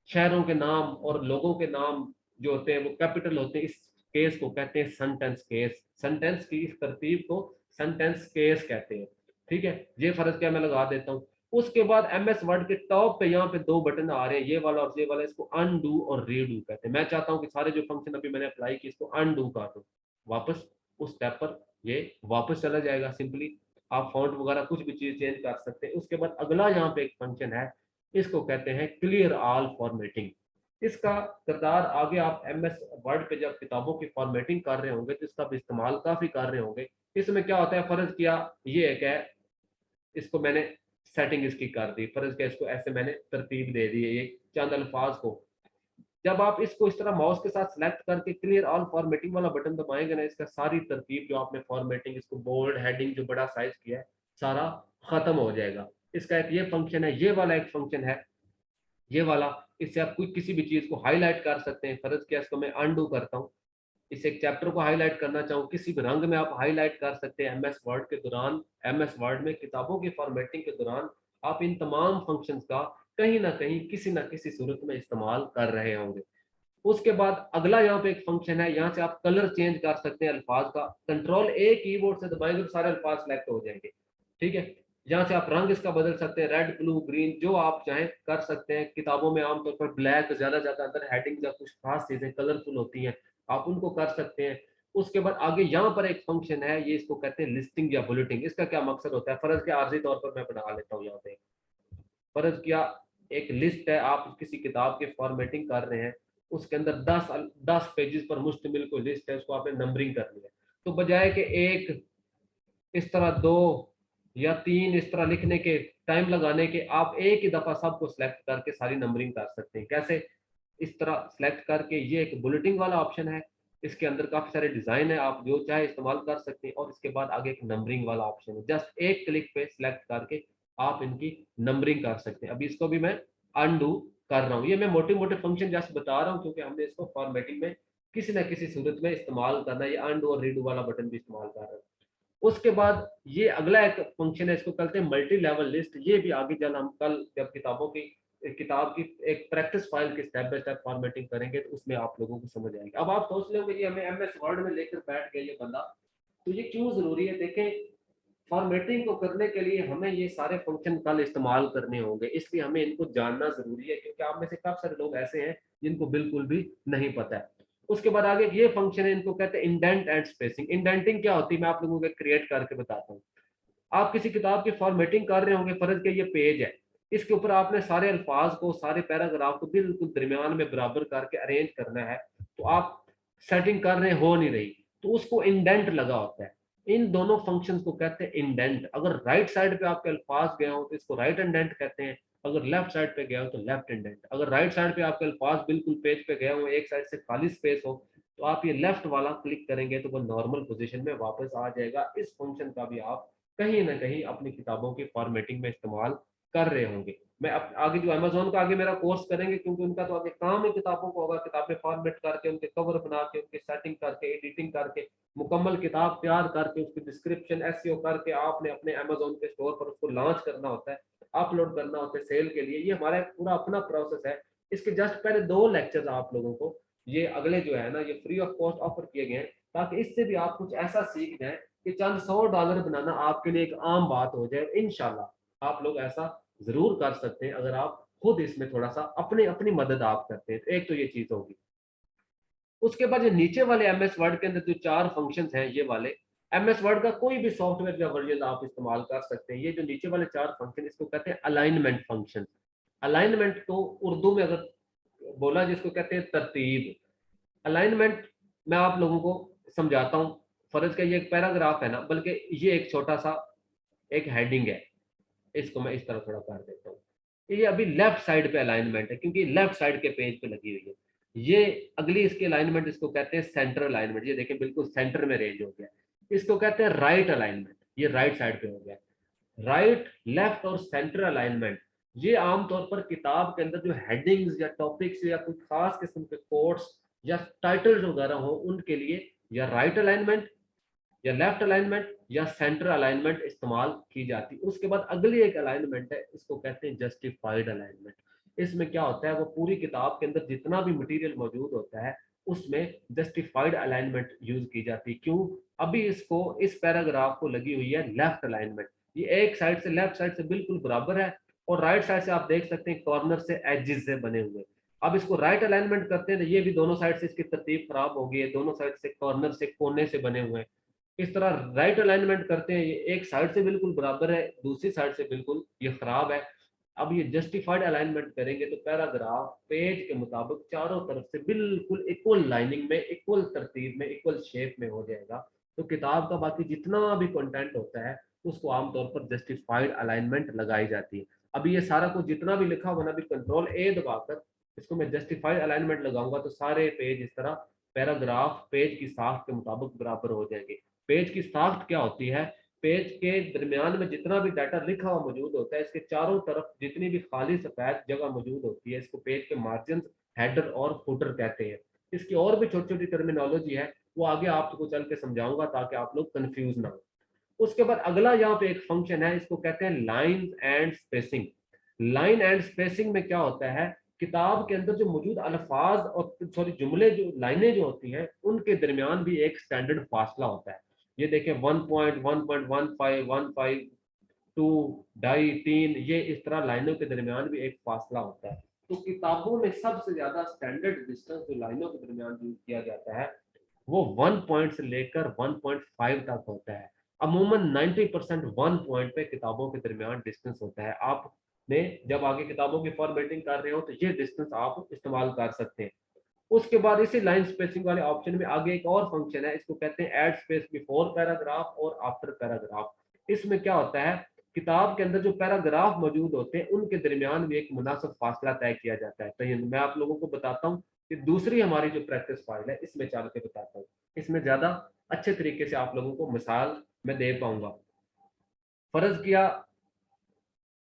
शहरों के नाम और लोगों के नाम जो होते हैं वो कैपिटल होते हैं। इस केस को कहते हैं सेंटेंस केस। सेंटेंस की इस तरतीब को सेंटेंस केस कहते हैं। ठीक है, ये फर्ज क्या मैं लगा देता हूँ। उसके बाद एम एस वर्ड के टॉप पे यहाँ पे 2 बटन आ रहे हैं, ये वाला और ये वाला, इसको अनडू और रीडू कहते हैं। मैं चाहता हूँ कि सारे जो फंक्शन अभी मैंने अप्लाई की इसको अनडू कर दो, वापस उस स्टेप पर ये वापस चला जाएगा। सिंपली आप फॉन्ट वगैरह कुछ भी चीज चेंज कर सकते हैं। उसके बाद अगला यहाँ पे एक फंक्शन है, इसको कहते हैं क्लियर ऑल फॉर्मेटिंग। इसका किरदार आगे आप एम एस वर्ड पे जब किताबों की फॉर्मेटिंग कर रहे होंगे तो इसका भी इस्तेमाल काफी कर रहे होंगे। इसमें क्या होता है, फर्ज किया ये एक है, इसको मैंने सेटिंग इसकी कर दी, फर्ज किया इसको ऐसे मैंने तरतीब दे दी है ये चंद अल्फाज को। जब आप इसको इस तरह माउस के साथ सेलेक्ट करके क्लियर ऑल फॉर्मेटिंग वाला बटन दबाएंगे ना, इसका सारी तरतीब जो आपने फॉर्मेटिंग, इसको बोल्ड हेडिंग जो बड़ा साइज किया है, सारा खत्म हो जाएगा। इसका एक ये फंक्शन है, ये वाला एक फंक्शन है, ये वाला। इससे आप कोई किसी भी चीज को हाईलाइट कर सकते हैं। फर्ज किया इसको मैं अनडू करता हूँ, इस एक चैप्टर को हाईलाइट करना चाहूँ, किसी भी रंग में आप हाईलाइट कर सकते हैं। एमएस वर्ड के दौरान, एमएस वर्ड में किताबों की फॉर्मेटिंग के दौरान आप इन तमाम फंक्शंस का कहीं ना कहीं किसी ना किसी सूरत में इस्तेमाल कर रहे होंगे। उसके बाद अगला यहाँ पे एक फंक्शन है, यहाँ से आप कलर चेंज कर सकते हैं अल्फाज का। कंट्रोल ए कीबोर्ड से दबाएंगे तो सारे अल्फाज सेलेक्ट हो जाएंगे। ठीक है, यहाँ से आप रंग इसका बदल सकते हैं, रेड, ब्लू, ग्रीन, जो आप चाहें कर सकते हैं। किताबों में आमतौर पर ब्लैक ज्यादा ज्यादा अंदर हेडिंग या कुछ खास चीजें कलरफुल होती हैं, आप उनको कर सकते हैं। उसके बाद आगे यहाँ पर एक फंक्शन है, ये इसको कहते हैं लिस्टिंग या बुलेटिंग। इसका क्या मकसद होता है, फर्ज के आर्जी तौर पर मैं बना लेता हूँ। यहाँ पे फर्ज किया एक लिस्ट है, आप किसी किताब की फॉर्मेटिंग कर रहे हैं, उसके अंदर 10 पेजेस पर मुश्तमिल कोई लिस्ट है, उसको आपने नंबरिंग करनी है। तो बजाय कि एक इस तरह, 2 या 3 इस तरह लिखने के टाइम लगाने के, आप एक ही दफा सबको सिलेक्ट करके सारी नंबरिंग कर सकते हैं। कैसे? इस तरह सिलेक्ट करके, ये एक बुलेटिंग वाला ऑप्शन है, इसके अंदर काफी सारे डिजाइन है, आप जो चाहे इस्तेमाल कर सकते हैं। और इसके बाद आगे एक नंबरिंग वाला ऑप्शन है, जस्ट एक क्लिक पे सिलेक्ट करके आप इनकी नंबरिंग कर सकते हैं। अभी इसको भी मैं अनडू कर रहा हूँ। ये मैं मोटे मोटे फंक्शन जस्ट बता रहा हूँ क्योंकि हमने इसको फॉर्मेटिंग में किसी ना किसी सूरत में इस्तेमाल करना है। ये अनडू और रीडू वाला बटन भी इस्तेमाल कर रहा है। उसके बाद ये अगला एक फंक्शन है, इसको कहते हैं मल्टी लेवल लिस्ट। ये भी आगे जब हम कल जब किताब की एक प्रैक्टिस फाइल की स्टेप बाय स्टेप फॉर्मेटिंग करेंगे तो उसमें आप लोगों को समझ आएगी। अब आप सोच लेंगे ये हमें एमएस वर्ड में लेकर बैठ गया ये बंदा, तो ये क्यों जरूरी है? देखें, फॉर्मेटिंग को करने के लिए हमें ये सारे फंक्शन कल इस्तेमाल करने होंगे, इसलिए हमें इनको जानना जरूरी है, क्योंकि आप में से काफी सारे लोग ऐसे हैं जिनको बिल्कुल भी नहीं पता है। उसके बाद आगे ये फंक्शन है, इनको कहते हैं इंडेंट एंड स्पेसिंग। इंडेंटिंग क्या होती है मैं आप लोगों को क्रिएट करके बताता हूँ। आप किसी किताब की फॉर्मेटिंग कर रहे होंगे, फर्ज के ये पेज है, इसके ऊपर आपने सारे अल्फाज को, सारे पैराग्राफ को बिल्कुल दरमियान में बराबर करके अरेंज करना है। तो आप सेटिंग कर रहे हो नहीं रही, तो उसको इंडेंट लगा होता है। इन दोनों फंक्शंस को कहते हैं इंडेंट। अगर राइट साइड पे आपके अल्फाज गए हो तो इसको राइट इंडेंट कहते हैं, अगर लेफ्ट साइड पे गया हो तो लेफ्ट इंडेंट। अगर राइट साइड पे आपके अल्फाज बिल्कुल पेज पे गए हो, एक साइड से खाली स्पेस हो, तो आप ये लेफ्ट वाला क्लिक करेंगे तो वो नॉर्मल पोजीशन में वापस आ जाएगा। इस फंक्शन का भी आप कहीं ना कहीं अपनी किताबों की फॉर्मेटिंग में इस्तेमाल कर रहे होंगे। मैं आगे जो अमेजोन का आगे मेरा कोर्स करेंगे, क्योंकि उनका तो आगे काम ही किताबों को होगा, किताबें फॉर्मेट करके, उनके कवर बना के, उनकी सेटिंग करके, एडिटिंग करके, मुकम्मल किताब तैयार करके, उसकी डिस्क्रिप्शन एसईओ करके आपने अपने अमेजोन के स्टोर पर उसको लॉन्च करना होता है, अपलोड करना होता है सेल के लिए। ये हमारा पूरा अपना प्रोसेस है। इसके जस्ट पहले 2 लेक्चर आप लोगों को ये अगले जो है ना, ये फ्री ऑफ कॉस्ट ऑफर किए गए हैं, ताकि इससे भी आप कुछ ऐसा सीख जाएं कि चंद $100 बनाना आपके लिए एक आम बात हो जाए। इंशाल्लाह आप लोग ऐसा जरूर कर सकते हैं अगर आप खुद इसमें थोड़ा सा अपने अपनी मदद आप करते हैं। तो एक तो ये चीज होगी। उसके बाद जो नीचे वाले एमएस वर्ड के अंदर जो 4 फंक्शंस हैं, ये वाले एमएस वर्ड का कोई भी सॉफ्टवेयर या वर्जन आप इस्तेमाल कर सकते हैं। ये जो नीचे वाले 4 फंक्शन, इसको कहते हैं अलाइनमेंट फंक्शन। अलाइनमेंट को उर्दू में अगर बोला जिसको कहते हैं तरतीब। अलाइनमेंट मैं आप लोगों को समझाता हूँ। फर्ज का ये एक पैराग्राफ है ना, बल्कि ये एक छोटा सा एक हेडिंग है, इसको मैं इस तरह थोड़ा कर देता हूँ। ये अभी लेफ्ट साइड पे अलाइनमेंट है, क्योंकि लेफ्ट साइड के पेज पे लगी हुई है। ये अगली इसकी अलाइनमेंट, इसको कहते हैं सेंटर अलाइनमेंट। ये देखिए बिल्कुल सेंटर में रेंज हो गया। इसको कहते हैं राइट अलाइनमेंट, ये राइट साइड पे हो गया। राइट, लेफ्ट और सेंटर अलाइनमेंट ये आमतौर पर किताब के अंदर जो हेडिंग्स या टॉपिक्स या कुछ खास किस्म के कोट्स या टाइटल्स वगैरह हो उनके लिए या राइट अलाइनमेंट या लेफ्ट अलाइनमेंट या सेंटर अलाइनमेंट इस्तेमाल की जाती है। उसके बाद अगली एक अलाइनमेंट है, इसको कहते हैं जस्टिफाइड अलाइनमेंट। इसमें क्या होता है, वो पूरी किताब के अंदर जितना भी मटेरियल मौजूद होता है उसमें जस्टिफाइड अलाइनमेंट यूज की जाती है। क्यों? अभी इसको इस पैराग्राफ को लगी हुई है लेफ्ट अलाइनमेंट, ये एक साइड से लेफ्ट साइड से बिल्कुल बराबर है, और राइट साइड से आप देख सकते हैं कॉर्नर से एजेस से बने हुए। अब इसको राइट अलाइनमेंट करते हैं तो ये भी दोनों साइड से इसकी तरतीब खराब होगी है, दोनों साइड से कॉर्नर से कोने से बने हुए हैं। इस तरह राइट अलाइनमेंट करते हैं, ये एक साइड से बिल्कुल बराबर है, दूसरी साइड से बिल्कुल ये खराब है। अब ये जस्टिफाइड अलाइनमेंट करेंगे तो पैराग्राफ पेज के मुताबिक चारों तरफ से बिल्कुल इक्वल लाइनिंग में, इक्वल तरतीब में, इक्वल शेप में हो जाएगा। तो किताब का बाकी जितना भी कंटेंट होता है उसको आमतौर पर जस्टिफाइड अलाइनमेंट लगाई जाती है। अभी ये सारा कुछ जितना भी लिखा हुआ ना, अभी कंट्रोल ए दबाकर इसको मैं जस्टिफाइड अलाइनमेंट लगाऊंगा तो सारे पेज इस तरह पैराग्राफ पेज की साख के मुताबिक बराबर हो जाएंगे। पेज की साख्त क्या होती है? पेज के दरमियान में जितना भी डाटा लिखा हुआ मौजूद होता है, इसके चारों तरफ जितनी भी खाली सफेद जगह मौजूद होती है, इसको पेज के मार्जिन, हेडर और फुटर कहते हैं। इसकी और भी छोटी छोटी टर्मिनोलॉजी है, वो आगे आपको चल के समझाऊंगा ताकि आप लोग कंफ्यूज ना हो। उसके बाद अगला यहाँ पे एक फंक्शन है, इसको कहते हैं line and spacing. Line and spacing में क्या होता है, किताब के अंदर जो मौजूद अल्फाज और सॉरी जुमले, जो लाइनें जो होती हैं उनके दरमियान भी एक स्टैंडर्ड फासला होता है। ये देखें 1.1.15 2 ढाई 3, ये इस तरह लाइनों के दरमियान भी एक फासला होता है। तो किताबों में सबसे ज्यादा स्टैंडर्ड डिस्टेंस जो लाइनों के दरमियान यूज किया जाता है वो 1 पॉइंट से लेकर 1.5 तक होता है। अमूमन 90% 1 पॉइंट पे किताबों के दरमियान डिस्टेंस होता है। आपने जब आगे किताबों की फॉर्मेटिंग कर रहे हो तो ये डिस्टेंस आप इस्तेमाल कर सकते हैं। उसके बाद इसी लाइन स्पेसिंग वाले ऑप्शन में आगे एक और फंक्शन है, इसको कहते हैं ऐड स्पेस बिफोर पैराग्राफ और आफ्टर पैराग्राफ। इसमें क्या होता है, किताब के अंदर जो पैराग्राफ मौजूद होते हैं उनके दरमियान भी एक मुनासिब फासला तय किया जाता है। तो ये मैं आप लोगों को बताता हूँ कि दूसरी हमारी जो प्रैक्टिस फाइल है इसमें चल के बताता हूँ, इसमें ज्यादा अच्छे तरीके से आप लोगों को मिसाल मैं दे पाऊंगा। फर्ज किया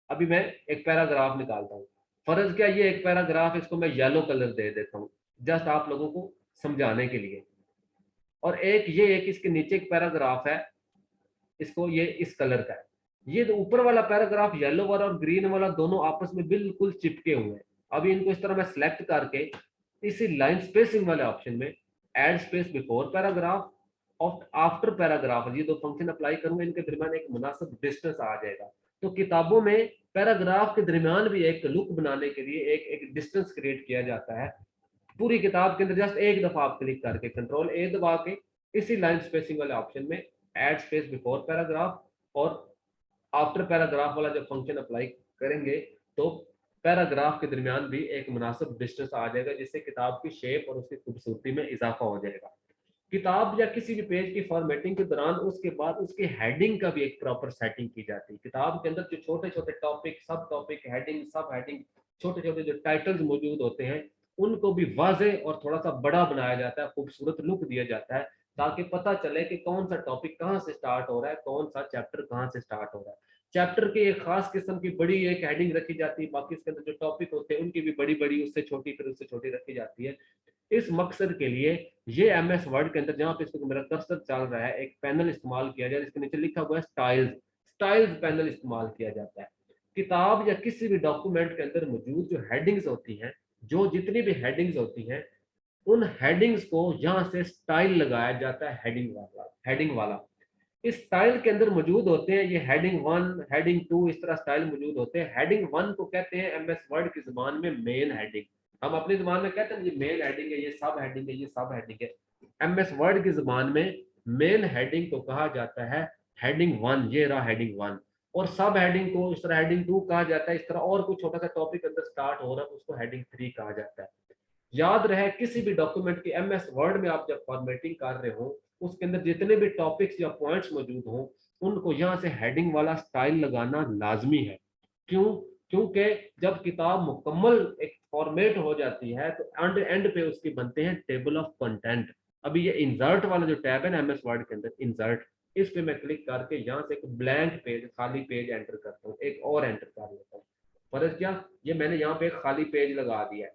अभी मैं एक पैराग्राफ निकालता हूँ, फर्ज किया ये एक पैराग्राफ, इसको मैं येलो कलर दे देता हूँ जस्ट आप लोगों को समझाने के लिए। और एक इसके नीचे एक पैराग्राफ है, इसको ये इस कलर का है। ये तो ऊपर वाला पैराग्राफ येलो वाला और ग्रीन वाला दोनों आपस में बिल्कुल चिपके हुए हैं। अभी इनको इस तरह मैं सिलेक्ट करके इसी लाइन स्पेसिंग वाले ऑप्शन में एड स्पेस बिफोर पैराग्राफ और आफ्टर पैराग्राफ, ये दो फंक्शन अप्लाई करूंगा, इनके दरमियान एक मुनासिब डिस्टेंस आ जाएगा। तो किताबों में पैराग्राफ के दरमियान भी एक लुक बनाने के लिए एक एक डिस्टेंस क्रिएट किया जाता है। पूरी किताब के अंदर जस्ट एक दफा आप क्लिक करके कंट्रोल ए दबा के इसी लाइन स्पेसिंग वाले ऑप्शन में एड स्पेस बिफोर पैराग्राफ और आफ्टर पैराग्राफ वाला जब फंक्शन अप्लाई करेंगे तो पैराग्राफ के दरमियान भी एक मुनासिब डिस्टेंस आ जाएगा, जिससे किताब की शेप और उसकी खूबसूरती में इजाफा हो जाएगा। किताब या किसी भी पेज की फॉर्मेटिंग के दौरान उसके बाद उसकी हेडिंग का भी एक प्रॉपर सेटिंग की जाती है। किताब के अंदर जो छोटे छोटे टॉपिक, सब टॉपिक, हेडिंग, सब हेडिंग, छोटे छोटे जो टाइटल्स मौजूद होते हैं उनको भी वाज़े और थोड़ा सा बड़ा बनाया जाता है, खूबसूरत लुक दिया जाता है, ताकि पता चले कि कौन सा टॉपिक कहाँ से स्टार्ट हो रहा है, कौन सा चैप्टर कहाँ से स्टार्ट हो रहा है। चैप्टर की एक खास किस्म की बड़ी एक हेडिंग रखी जाती है, बाकी इसके अंदर जो टॉपिक होते हैं उनकी भी बड़ी बड़ी, उससे छोटी, फिर उससे छोटी रखी जाती है। इस मकसद के लिए ये एमएस वर्ड के अंदर, जहां पे इसको मेरा कर्सर चल रहा है, एक पैनल इस्तेमाल किया जाए जिसके नीचे लिखा हुआ है स्टाइल्स। स्टाइल्स पैनल इस्तेमाल किया जाता है। किताब या किसी भी डॉक्यूमेंट के अंदर मौजूद जो हेडिंग्स होती हैं, जो जितनी भी हेडिंग्स होती हैं, उन हेडिंग्स को यहाँ से स्टाइल लगाया जाता है, हेडिंग वाला। इस स्टाइल के अंदर मौजूद होते हैं ये हेडिंग वन, हेडिंग टू, इस तरह स्टाइल मौजूद होते हैं। हेडिंग वन को कहते हैं एमएस वर्ड की जुबान में मेन हेडिंग। हम अपनी जुबान में कहते हैं ये मेन हेडिंग है, ये सब हेडिंग है, ये सब हेडिंग है। एमएस वर्ड की जुबान में मेन हेडिंग को कहा जाता है हेडिंग वन, ये रहा हेडिंग वन। और सब हेडिंग को इस तरह हेडिंग टू कहा जाता है। इस तरह और कुछ छोटा सा टॉपिक अंदर स्टार्ट हो रहा है उसको हेडिंग थ्री कहा जाता है। याद रहे, किसी भी डॉक्यूमेंट की एमएस वर्ड में आप जब फॉर्मेटिंग कर रहे हो, उसके अंदर जितने भी टॉपिक्स या पॉइंट्स मौजूद हो, उनको यहाँ से हेडिंग वाला स्टाइल लगाना लाजमी है। क्यों? क्योंकि जब किताब मुकम्मल एक फॉर्मेट हो जाती है तो एंड एंड पे उसके बनते हैं टेबल ऑफ कंटेंट। अभी ये इंसर्ट वाला जो टैब है ना एमएस वर्ड के अंदर, इंसर्ट, इस पे मैं क्लिक करके यहाँ से एक ब्लैंक पेज, खाली पेज एंटर करता हूँ, एक और एंटर कर लेता हूँ। फर्ज क्या, ये मैंने यहाँ पे एक खाली पेज लगा दिया है।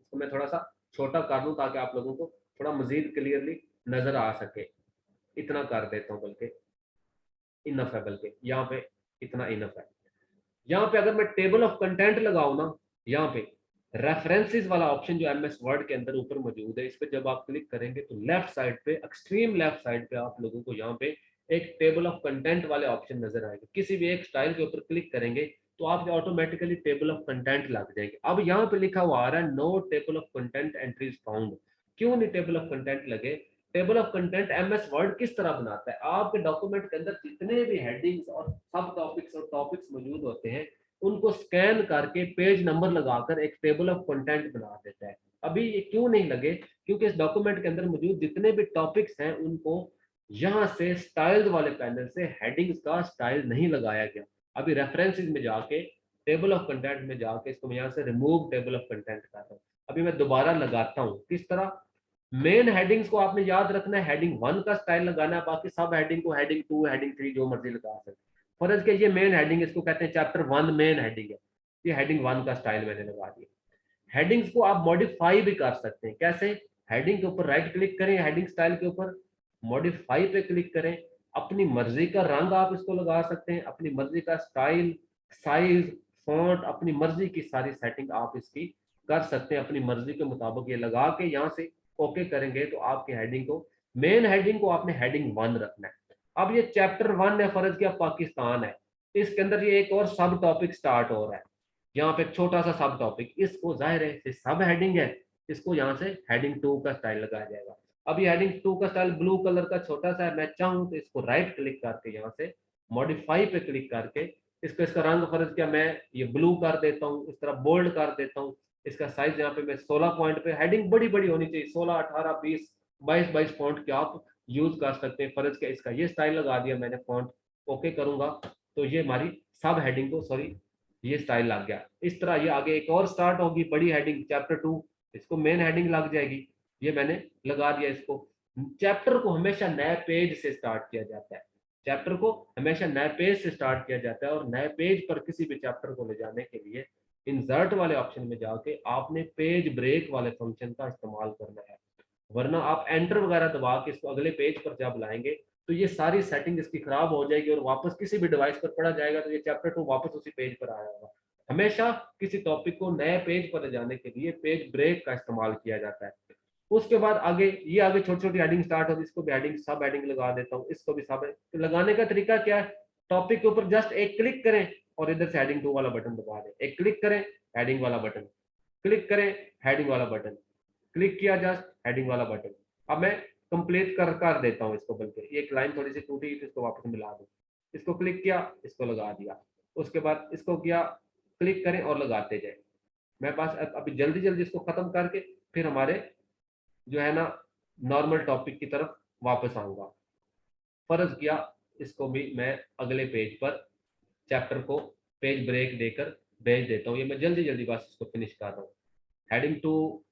इसको मैं थोड़ा सा छोटा कर दूं ताकि आप लोगों को थोड़ा मजीद क्लियरली नजर आ सके। इतना कर देता हूँ, बल्कि इनफ है, बल्कि यहाँ पे इतना इनफ है। यहाँ पे अगर मैं टेबल ऑफ कंटेंट लगाऊं ना, यहाँ पे रेफरेंसेस वाला ऑप्शन जो एमएस वर्ड के अंदर ऊपर मौजूद है, इस पे जब आप क्लिक करेंगे तो लेफ्ट साइड पे, एक्सट्रीम लेफ्ट साइड पे आप लोगों को यहाँ पे एक टेबल ऑफ कंटेंट वाले ऑप्शन नजर आएंगे। किसी भी एक स्टाइल के ऊपर क्लिक करेंगे तो आपके ऑटोमेटिकली टेबल ऑफ कंटेंट लग जाएंगे। अब यहाँ पे लिखा हुआ आ रहा है no table of content entries found. क्यों नहीं टेबल ऑफ कंटेंट लगे? Table of content MS Word किस तरह बनाता है, आपके डॉक्यूमेंट के अंदर जितने भी हेडिंग्स और सब टॉपिक्स और टॉपिक्स मौजूद होते हैं, उनको स्कैन करके पेज नंबर लगाकर एक टेबल ऑफ कंटेंट बना देता है। अभी ये क्यों नहीं लगे? क्योंकि इस डॉक्यूमेंट के अंदर मौजूद जितने भी टॉपिक्स हैं उनको यहाँ से स्टाइल्स वाले पैनल से हेडिंग्स का स्टाइल नहीं लगाया गया। अभी रेफरेंसेस में जाके, टेबल ऑफ कंटेंट में जाके, इसको मैं यहाँ से रिमूव टेबल ऑफ कंटेंट कर रहा हूँ। अभी मैं दोबारा लगाता हूँ। किस तरह? मेन हेडिंग्स को आपने याद रखना है, हेडिंग वन का स्टाइल लगाना है, बाकी सब हेडिंग को हेडिंग टू, हेडिंग थ्री जो मर्जी लगा सकते। फर्ज के ये मेन हेडिंग, इसको कहते हैं चैप्टर वन मेन हेडिंग है, ये हेडिंग वन का स्टाइल मैंने लगा दिया। हेडिंग्स को आप मॉडिफाई भी कर सकते हैं। कैसे? हेडिंग के ऊपर राइट क्लिक करें, हेडिंग स्टाइल के ऊपर मॉडिफाई पे क्लिक करें, अपनी मर्जी का रंग आप इसको लगा सकते हैं, अपनी मर्जी का स्टाइल, साइज, फॉन्ट, अपनी मर्जी की सारी सेटिंग आप इसकी कर सकते हैं। अपनी मर्जी के मुताबिक ये लगा के यहाँ से ओके करेंगे तो आपकी हेडिंग को, मेन हेडिंग को आपने हेडिंग वन रखना है। अब ये चैप्टर वन है, फर्ज किया पाकिस्तान है, इसके अंदर ये एक और सब टॉपिक स्टार्ट हो रहा है। यहाँ पे छोटा सा सब टॉपिक, इसको जाहिर है सब हेडिंग है, इसको यहाँ से हेडिंग टू का स्टाइल लगाया जाएगा। अब ये हेडिंग टू का स्टाइल ब्लू कलर का छोटा सा है, मैं चाहूँ तो इसको राइट क्लिक करके यहाँ से मॉडिफाई पे क्लिक करके इसको, इसका रंग फर्ज किया मैं ये ब्लू कर देता हूँ, इस तरह बोल्ड कर देता हूँ। इसका साइज यहाँ पे मैं 16 पॉइंट पे, हेडिंग बड़ी बड़ी होनी चाहिए, 16, 18, 20, 22 पॉइंट के आप यूज कर सकते हैं। फर्ज किया इसका ये स्टाइल लगा दिया मैंने, फॉन्ट ओके करूंगा तो ये हमारी सब हेडिंग को, सॉरी, ये स्टाइल लग गया। इस तरह ये आगे एक और स्टार्ट होगी बड़ी हेडिंग चैप्टर टू, इसको मेन हेडिंग लग जाएगी, ये मैंने लगा दिया इसको। चैप्टर को हमेशा नए पेज से स्टार्ट किया जाता है, चैप्टर को हमेशा नए पेज से स्टार्ट किया जाता है, और नए पेज पर किसी भी चैप्टर को ले जाने के लिए इंसर्ट वाले ऑप्शन में जाके आपने पेज ब्रेक वाले फंक्शन का इस्तेमाल करना है। वरना आप एंटर वगैरह दबा के इसको अगले पेज पर जब लाएंगे तो ये सारी सेटिंग इसकी खराब हो जाएगी और वापस किसी भी डिवाइस पर पढ़ा जाएगा तो ये चैप्टर टू वापस उसी पेज पर आया होगा। हमेशा किसी टॉपिक को नए पेज पर ले जाने के लिए पेज ब्रेक का इस्तेमाल किया जाता है। उसके बाद आगे ये आगे छोटी छोटी हेडिंग स्टार्ट होगी, इसको भी हेडिंग सब हेडिंग लगा देता हूँ, इसको भी सब। तो लगाने का तरीका क्या है? टॉपिक के ऊपर जस्ट एक क्लिक करें और इधर से हेडिंग टू वाला बटन दबा दें, एक क्लिक करें हेडिंग वाला बटन, क्लिक करें हेडिंग वाला बटन, क्लिक किया जस्ट हेडिंग वाला बटन। अब मैं कंप्लीट कर देता हूँ इसको, बल्कि एक लाइन थोड़ी सी टूटी तो इसको वापस मिला दूँ। इसको क्लिक किया, इसको लगा दिया, उसके बाद इसको किया, क्लिक करें और लगाते जाए। मैं पास अभी जल्दी जल्दी इसको खत्म करके फिर हमारे जो है ना नॉर्मल टॉपिक की तरफ वापस आऊंगा। फर्ज किया इसको भी मैं अगले पेज पर चैप्टर को पेज ब्रेक देकर भेज देता हूँ। ये मैं जल्दी जल्दी बस इसको फिनिश कर रहा हूँ। हेडिंग टू,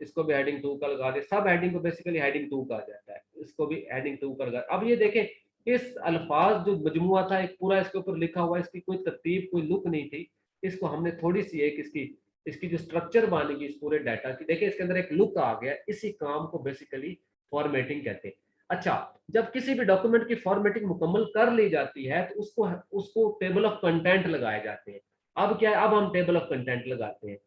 इसको भी हेडिंग टू का लगा दे, सब हेडिंग को बेसिकली हेडिंग टू कहा जाता है, इसको भी हेडिंग टू का लगा। अब ये देखें, इस अल्फाज जो मजमुआ था एक पूरा इसके ऊपर लिखा हुआ, इसकी कोई तरतीब कोई लुक नहीं थी, इसको हमने थोड़ी सी एक इसकी इसकी जो स्ट्रक्चर बनेगी इस पूरे डाटा की, देखिए इसके अंदर एक लुक आ गया, इसी काम को बेसिकली फॉर्मेटिंग कहते हैं। अच्छा, जब किसी भी डॉक्यूमेंट की फॉर्मेटिंग मुकम्मल कर ली जाती है तो उसको उसको टेबल ऑफ कंटेंट लगाए जाते हैं। अब क्या है, अब हम टेबल ऑफ कंटेंट लगाते हैं,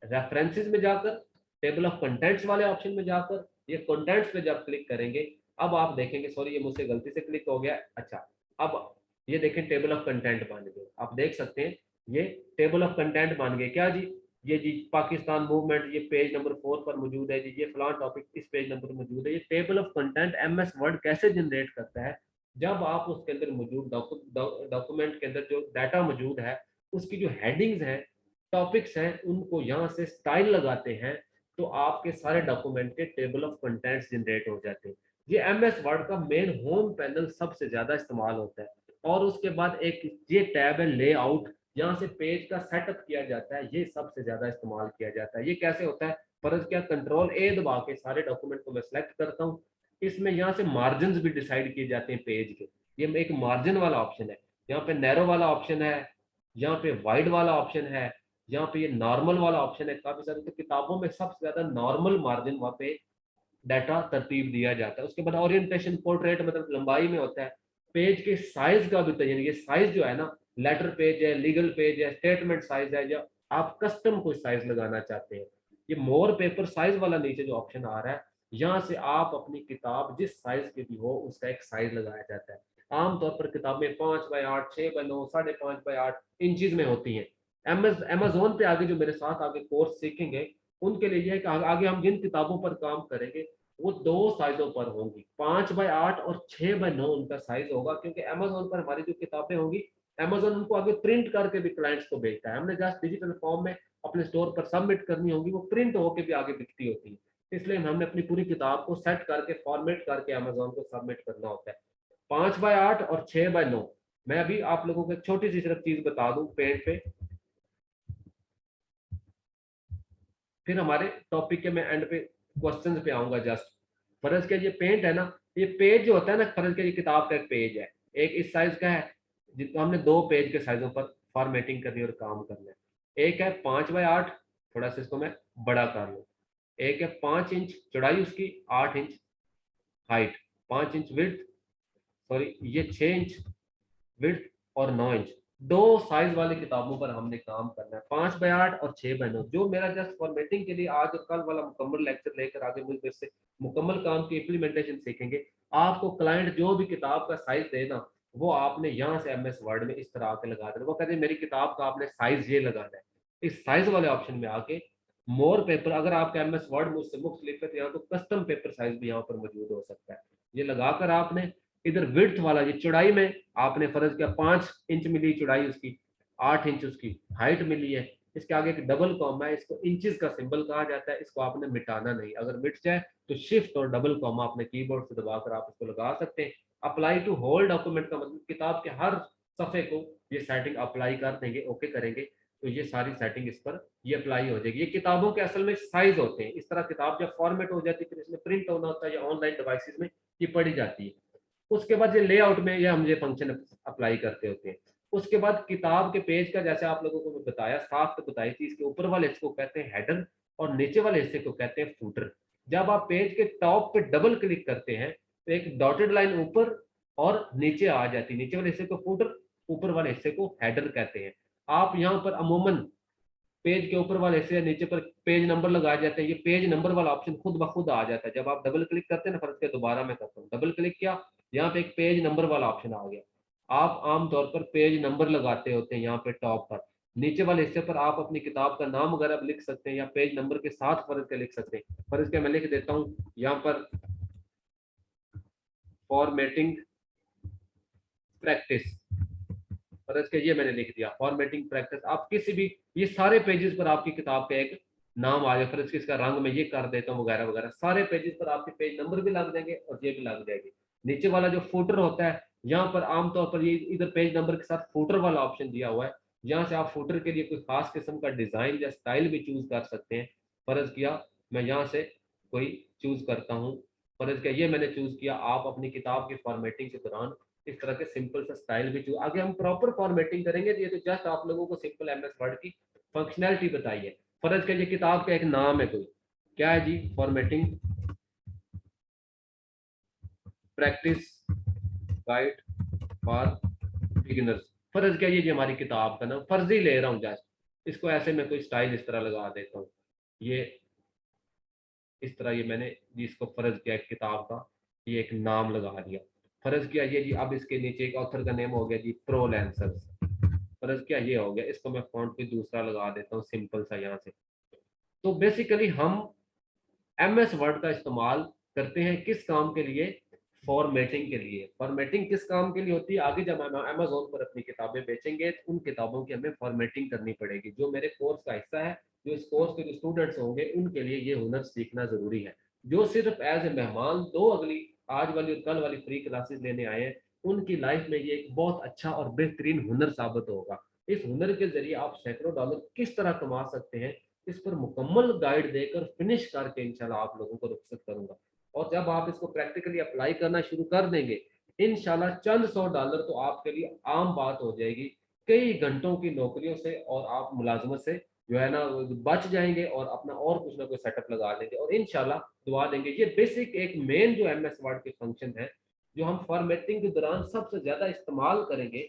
रेफरेंसेस में जाकर, टेबल ऑफ कंटेंट्स वाले ऑप्शन में जाकर, ये कंटेंट्स पे जब क्लिक करेंगे, अब आप देखेंगे, सॉरी ये मुझसे गलती से क्लिक हो गया। अच्छा, अब ये देखें टेबल ऑफ कंटेंट बन गए, आप देख सकते हैं ये टेबल ऑफ कंटेंट बन गए। क्या जी, ये जी पाकिस्तान मूवमेंट, ये पेज नंबर 4 पर मौजूद है जी, ये फलां टॉपिक इस पेज नंबर पर मौजूद है। ये table of content MS word कैसे जनरेट करता है, जब आप उसके अंदर मौजूद डॉक्यूमेंट के अंदर जो डाटा मौजूद है उसकी जो हेडिंग्स हैं, टॉपिक्स हैं, उनको यहाँ से स्टाइल लगाते हैं, तो आपके सारे डॉक्यूमेंट के टेबल ऑफ कंटेंट्स जनरेट हो जाते हैं। ये एमएस वर्ड का मेन होम पैनल सबसे ज्यादा इस्तेमाल होता है। और उसके बाद एक ये टैब है लेआउट, यहाँ से पेज का सेटअप किया जाता है, ये सबसे ज्यादा इस्तेमाल किया जाता है। ये कैसे होता है, फर्ज क्या, कंट्रोल ए दबा के सारे डॉक्यूमेंट को मैं सिलेक्ट करता हूँ, इसमें यहाँ से मार्जिन भी डिसाइड किए जाते हैं पेज के। ये एक मार्जिन वाला ऑप्शन है, यहाँ पे नैरो वाला ऑप्शन है, यहाँ पे वाइड वाला ऑप्शन है, यहाँ पे ये नॉर्मल वाला ऑप्शन है। काफी सारी तो किताबों में सबसे ज्यादा नॉर्मल मार्जिन वहाँ पे डाटा तरतीब दिया जाता है। उसके बाद ओरिएंटेशन पोर्ट्रेट मतलब लंबाई में होता है। पेज के साइज का भी तयन, ये साइज जो है ना, लेटर पेज है, लीगल पेज है, स्टेटमेंट साइज है, या आप कस्टम कोई साइज लगाना चाहते हैं, ये मोर पेपर साइज वाला नीचे जो ऑप्शन आ रहा है, यहाँ से आप अपनी किताब जिस साइज की भी हो उसका एक साइज लगाया जाता है। आमतौर पर किताबें 5x8, 6x9, 5.5x8 इंचज में होती हैं। अमेजोन पे आगे जो मेरे साथ आगे कोर्स सीखेंगे उनके लिए यह है कि आगे हम जिन किताबों पर काम करेंगे वो दो साइजों पर होंगी, 5x8 और 6x9 उनका साइज होगा, क्योंकि अमेजोन पर हमारी जो किताबें होंगी अमेजोन उनको आगे प्रिंट करके भी क्लाइंट्स को भेजता है, हमने जस्ट डिजिटल फॉर्म में अपने स्टोर पर सबमिट करनी होगी, वो प्रिंट होकर भी आगे बिकती होती है। इसलिए हमने अपनी पूरी किताब को सेट करके फॉर्मेट करके अमेजोन को सबमिट करना होता है। 5x8 और 6x9। मैं अभी आप लोगों को एक छोटी सी सिर्फ चीज बता दूं पेज पे, फिर हमारे टॉपिक के मैं एंड पे क्वेश्चंस पे आऊंगा। जस्ट फर्ज के ये पेंट है ना, ये पेज जो होता है ना, फर्ज के ये किताब का एक पेज है, एक इस साइज का है, जिसको हमने दो पेज के साइजों पर फॉर्मेटिंग करनी और काम करना है। एक है 5x8, थोड़ा सा इसको मैं बड़ा कर लूँ, एक है 5 इंच चौड़ाई उसकी, 8 inch height, 5 inch width, sorry ये 6 इंच विड्थ और 9 इंच, दो साइज वाली किताबों पर हमने काम करना है, 5x8 और 6x9। जो मेरा जस्ट फॉर्मेटिंग के लिए आज और कल वाला मुकम्मल लेक्चर लेकर आगे मुझे से मुकम्मल काम की इम्प्लीमेंटेशन सीखेंगे। आपको क्लाइंट जो भी किताब का साइज देना, वो आपने यहाँ से एमएस वर्ड में इस तरह आके लगा देना। वो कहते हैं मेरी किताब का आपने साइज ये लगाना है, इस साइज वाले ऑप्शन में आके मोर पेपर, अगर आपका एमएस वर्ड मुझसे मुख्तलिफ है तो यहाँ तो कस्टम पेपर साइज भी यहाँ पर मौजूद हो सकता है। ये लगाकर आपने इधर विड्थ वाला, ये चौड़ाई में आपने फर्ज किया 5 इंच मिली चौड़ाई उसकी, 8 इंच उसकी हाइट मिली है, इसके आगे एक डबल कॉमा है, इसको इंचेस का सिंबल कहा जाता है, इसको आपने मिटाना नहीं, अगर मिट जाए तो शिफ्ट और डबल कॉमा अपने कीबोर्ड से दबाकर आप इसको लगा सकते हैं। अप्लाई टू होल डॉक्यूमेंट का मतलब किताब के हर सफे को ये सेटिंग अप्लाई कर देंगे, ओके करेंगे तो ये सारी सेटिंग इस पर ये अप्लाई हो जाएगी। ये किताबों के असल में साइज होते हैं, इस तरह किताब जब फॉर्मेट हो जाती है फिर इसमें प्रिंट होना होता है या ऑनलाइन डिवाइसेस में ये पढ़ी जाती है। उसके बाद ये लेआउट में ये हम ये फंक्शन अप्लाई करते होते हैं। उसके बाद किताब के पेज का, जैसे आप लोगों को बताया, साख्त बताई थी, इसके ऊपर वाले हिस्से को कहते हैं हेडर और नीचे वाले हिस्से को कहते हैं फूटर। जब आप पेज के टॉप पे डबल क्लिक करते हैं तो एक डॉटेड लाइन ऊपर और नीचे आ जाती है, नीचे वाले हिस्से को फूटर, ऊपर वाले हिस्से को हेडर कहते हैं। आप यहाँ पर अमूमन पेज के ऊपर वाले हिस्से नीचे पर पेज नंबर लगाए जाते हैं, ये पेज नंबर वाला ऑप्शन खुद ब खुद आ जाता है जब आप डबल क्लिक करते हैं ना। फर्ज के दोबारा मैं करता हूँ, डबल क्लिक किया, यहाँ पे एक पेज नंबर वाला ऑप्शन आ गया। आप आमतौर पर पेज नंबर लगाते होते हैं यहाँ पे टॉप पर, नीचे वाले हिस्से पर आप अपनी किताब का नाम वगैरह लिख सकते हैं या पेज नंबर के साथ फर्ज के लिख सकते हैं। फर्ज के मैं लिख देता हूँ यहाँ पर फॉर्मेटिंग प्रैक्टिस, फर्ज के ये मैंने लिख दिया फॉर्मेटिंग प्रैक्टिस। आप किसी भी, ये सारे पेजेस पर आपकी किताब का एक नाम आ जाए, फर्ज के इसका रंग मैं ये कर देता हूँ वगैरह वगैरह, सारे पेजेस पर आपके पेज नंबर भी लग जाएंगे और ये भी लग जाएगी। नीचे वाला जो फुटर होता है, यहाँ पर आमतौर पर ये इधर पेज नंबर के साथ फुटर वाला ऑप्शन दिया हुआ है, यहाँ से आप फुटर के लिए कोई खास किस्म का डिजाइन या स्टाइल भी चूज कर सकते हैं। फर्ज किया मैं यहाँ से कोई चूज करता हूँ, फर्ज किया ये मैंने चूज किया, आप अपनी किताब की फॉर्मेटिंग के दौरान इस तरह के सिंपल सा स्टाइल भी चूज, आगे हम प्रॉपर फॉर्मेटिंग करेंगे। तो ये तो जस्ट आप लोगों को सिंपल एमएस वर्ड की फंक्शनैलिटी बताई है। फर्ज किया किताब का एक नाम है कोई, क्या है जी, formatting practice guide for beginners. फर्ज क्या, ये हमारी किताब का नाम फर्जी ले रहा हूँ जस्ट, इसको ऐसे में कोई स्टाइल इस तरह लगा देता हूँ, ये इस तरह, ये मैंने जी इसको फर्ज किया एक किताब का, ये एक नाम लगा दिया। फर्ज किया ये जी, अब इसके नीचे एक ऑथर का नेम हो गया जी प्रो लैंसर्स। फर्ज किया ये हो गया, इसको मैं फॉन्ट पे दूसरा लगा देता हूँ सिंपल सा यहाँ से। तो बेसिकली हम एमएस वर्ड का इस्तेमाल करते हैं किस काम के लिए, फॉर्मेटिंग के लिए। फॉर्मेटिंग किस काम के लिए होती है, आगे जब हम अमेजोन पर अपनी किताबें बेचेंगे तो उन किताबों की हमें फॉर्मेटिंग करनी पड़ेगी, जो मेरे कोर्स का हिस्सा है। जो इस कोर्स के जो स्टूडेंट्स होंगे उनके लिए ये हुनर सीखना जरूरी है। जो सिर्फ एज ए मेहमान दो अगली आज वाली और कल वाली फ्री क्लासेस लेने आए हैं, उनकी लाइफ में ये एक बहुत अच्छा और बेहतरीन हुनर साबित होगा। इस हुनर के जरिए आप सैकड़ों डॉलर किस तरह कमा सकते हैं, इस पर मुकम्मल गाइड देकर फिनिश करके इंशाल्लाह आप लोगों को रुखसत करूंगा। और जब आप इसको प्रैक्टिकली अप्लाई करना शुरू कर देंगे, इंशाल्लाह चंद सौ डॉलर तो आपके लिए आम बात हो जाएगी। कई घंटों की नौकरियों से और आप मुलाजमत से जो है ना बच जाएंगे और अपना और कुछ ना कुछ सेटअप लगा लेंगे और इंशाल्लाह दुआ देंगे। ये बेसिक एक मेन जो एमएस वर्ड के फंक्शन है, जो हम फॉर्मेटिंग के दौरान सबसे ज्यादा इस्तेमाल करेंगे,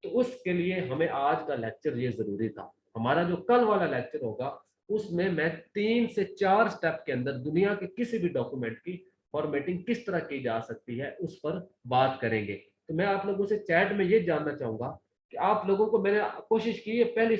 तो उसके लिए हमें आज का लेक्चर ये जरूरी था। हमारा जो कल वाला लेक्चर होगा उसमें मैं 3 से 4 स्टेप के अंदर दुनिया के किसी भी डॉक्यूमेंट की फॉर्मेटिंग किस तरह की जा सकती है उस पर बात करेंगे। तो मैं आप लोगों से चैट में ये जानना चाहूंगा कि आप लोगों को, मैंने कोशिश की है पहले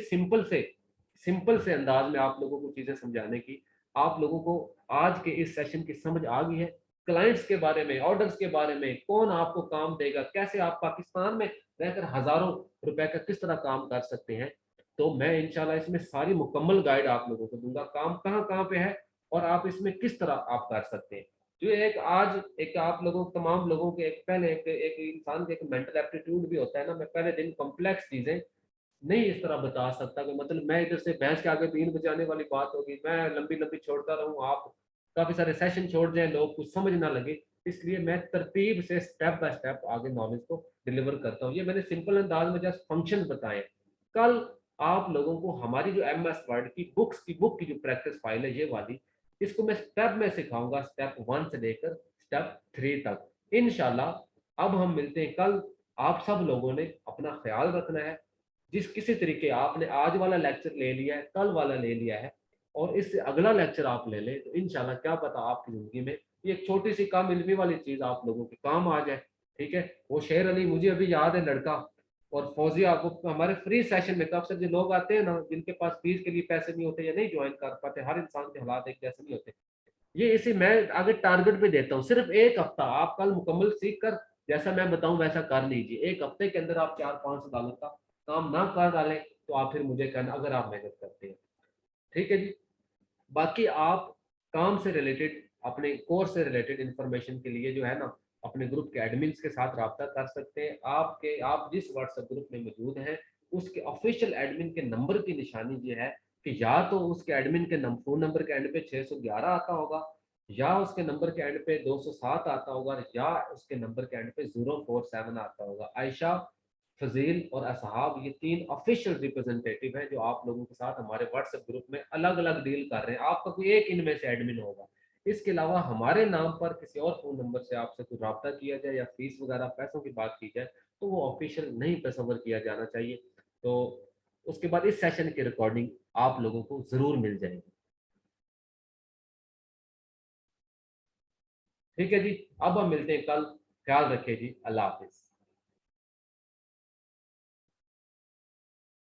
सिंपल से अंदाज में आप लोगों को चीजें समझाने की। आप लोगों को आज के इस सेशन की समझ आ गई है, क्लाइंट्स के बारे में, ऑर्डर्स के बारे में, कौन आपको काम देगा, कैसे आप पाकिस्तान में रहकर हजारों रुपए का किस तरह काम कर सकते हैं। तो मैं इंशाल्लाह इसमें सारी मुकम्मल गाइड आप लोगों को दूंगा, काम कहाँ कहाँ पे है और आप इसमें किस तरह आप कर सकते हैं। जो एक आज एक आप लोगों तमाम लोगों के एक पहले एक इंसान के एक मेंटल एप्टीट्यूड भी होता है ना, मैं पहले दिन कॉम्प्लेक्स चीजें नहीं इस तरह बता सकता कि मतलब मैं इधर से भैंस के आगे बीन बजाने वाली बात होगी, मैं लंबी लंबी छोड़ता रहूं, आप काफी सारे सेशन छोड़ जाए, लोग कुछ समझ ना लगे। इसलिए मैं तरतीब से स्टेप बाय स्टेप आगे नॉलेज को डिलीवर करता हूँ। ये मैंने सिंपल अंदाज में जस्ट फंक्शन बताए। कल आप लोगों को हमारी जो एमएस वर्ड की बुक की जो प्रैक्टिस फाइल है ये वाली, इसको मैं स्टेप में सिखाऊंगा, स्टेप 1 से लेकर स्टेप 3 तक इंशाल्लाह। अब हम मिलते हैं कल। आप सब लोगों ने अपना ख्याल रखना है। जिस किसी तरीके आपने आज वाला लेक्चर ले लिया है, कल वाला ले लिया है और इससे अगला लेक्चर आप ले लें, तो इंशाल्लाह क्या पता आपकी जिंदगी में ये एक छोटी सी काम इल्मी वाली चीज आप लोगों के काम आ जाए। ठीक है, वो शेर अली मुझे अभी याद है लड़का, और फौजिया, वो हमारे फ्री सेशन में काफी जो लोग आते हैं ना जिनके पास फीस के लिए पैसे नहीं होते या नहीं ज्वाइन कर पाते, हर इंसान के हालात एक जैसे नहीं होते, ये इसी मैं आगे टारगेट भी देता हूँ, सिर्फ एक हफ्ता आप कल मुकम्मल सीख कर जैसा मैं बताऊं वैसा कर लीजिए। एक हफ्ते के अंदर आप 400-500 डॉलर का काम ना कर डालें तो आप फिर मुझे कहना अगर आप मेहनत करते हैं। ठीक है जी। बाकी आप काम से रिलेटेड, अपने कोर्स से रिलेटेड इंफॉर्मेशन के लिए जो है ना अपने ग्रुप के एडमिन्स के साथ रब्ता कर सकते हैं। आप जिस व्हाट्सएप ग्रुप में मौजूद हैं उसके ऑफिशियल एडमिन के नंबर की निशानी ये है कि या तो उसके एडमिन के फोन नंबर के एंड पे 611 आता होगा, या उसके नंबर के एंड पे 207 आता होगा, या उसके नंबर के एंड पे 047 आता होगा। आयशा, फजील और असहाब ये 3 ऑफिशियल रिप्रेजेंटेटिव हैं जो आप लोगों के साथ हमारे व्हाट्सएप ग्रुप में अलग अलग डील कर रहे हैं। आपका कोई एक इनमें से एडमिन होगा। इसके अलावा हमारे नाम पर किसी और फोन नंबर से आपसे कुछ रब्ता किया जाए या फीस वगैरह पैसों की बात की जाए तो वो ऑफिशियल नहीं तस्वर किया जाना चाहिए। तो उसके बाद इस सेशन की रिकॉर्डिंग आप लोगों को जरूर मिल जाएगी। ठीक है जी, अब हम मिलते हैं कल। ख्याल रखिए जी, अल्लाह हाफिज।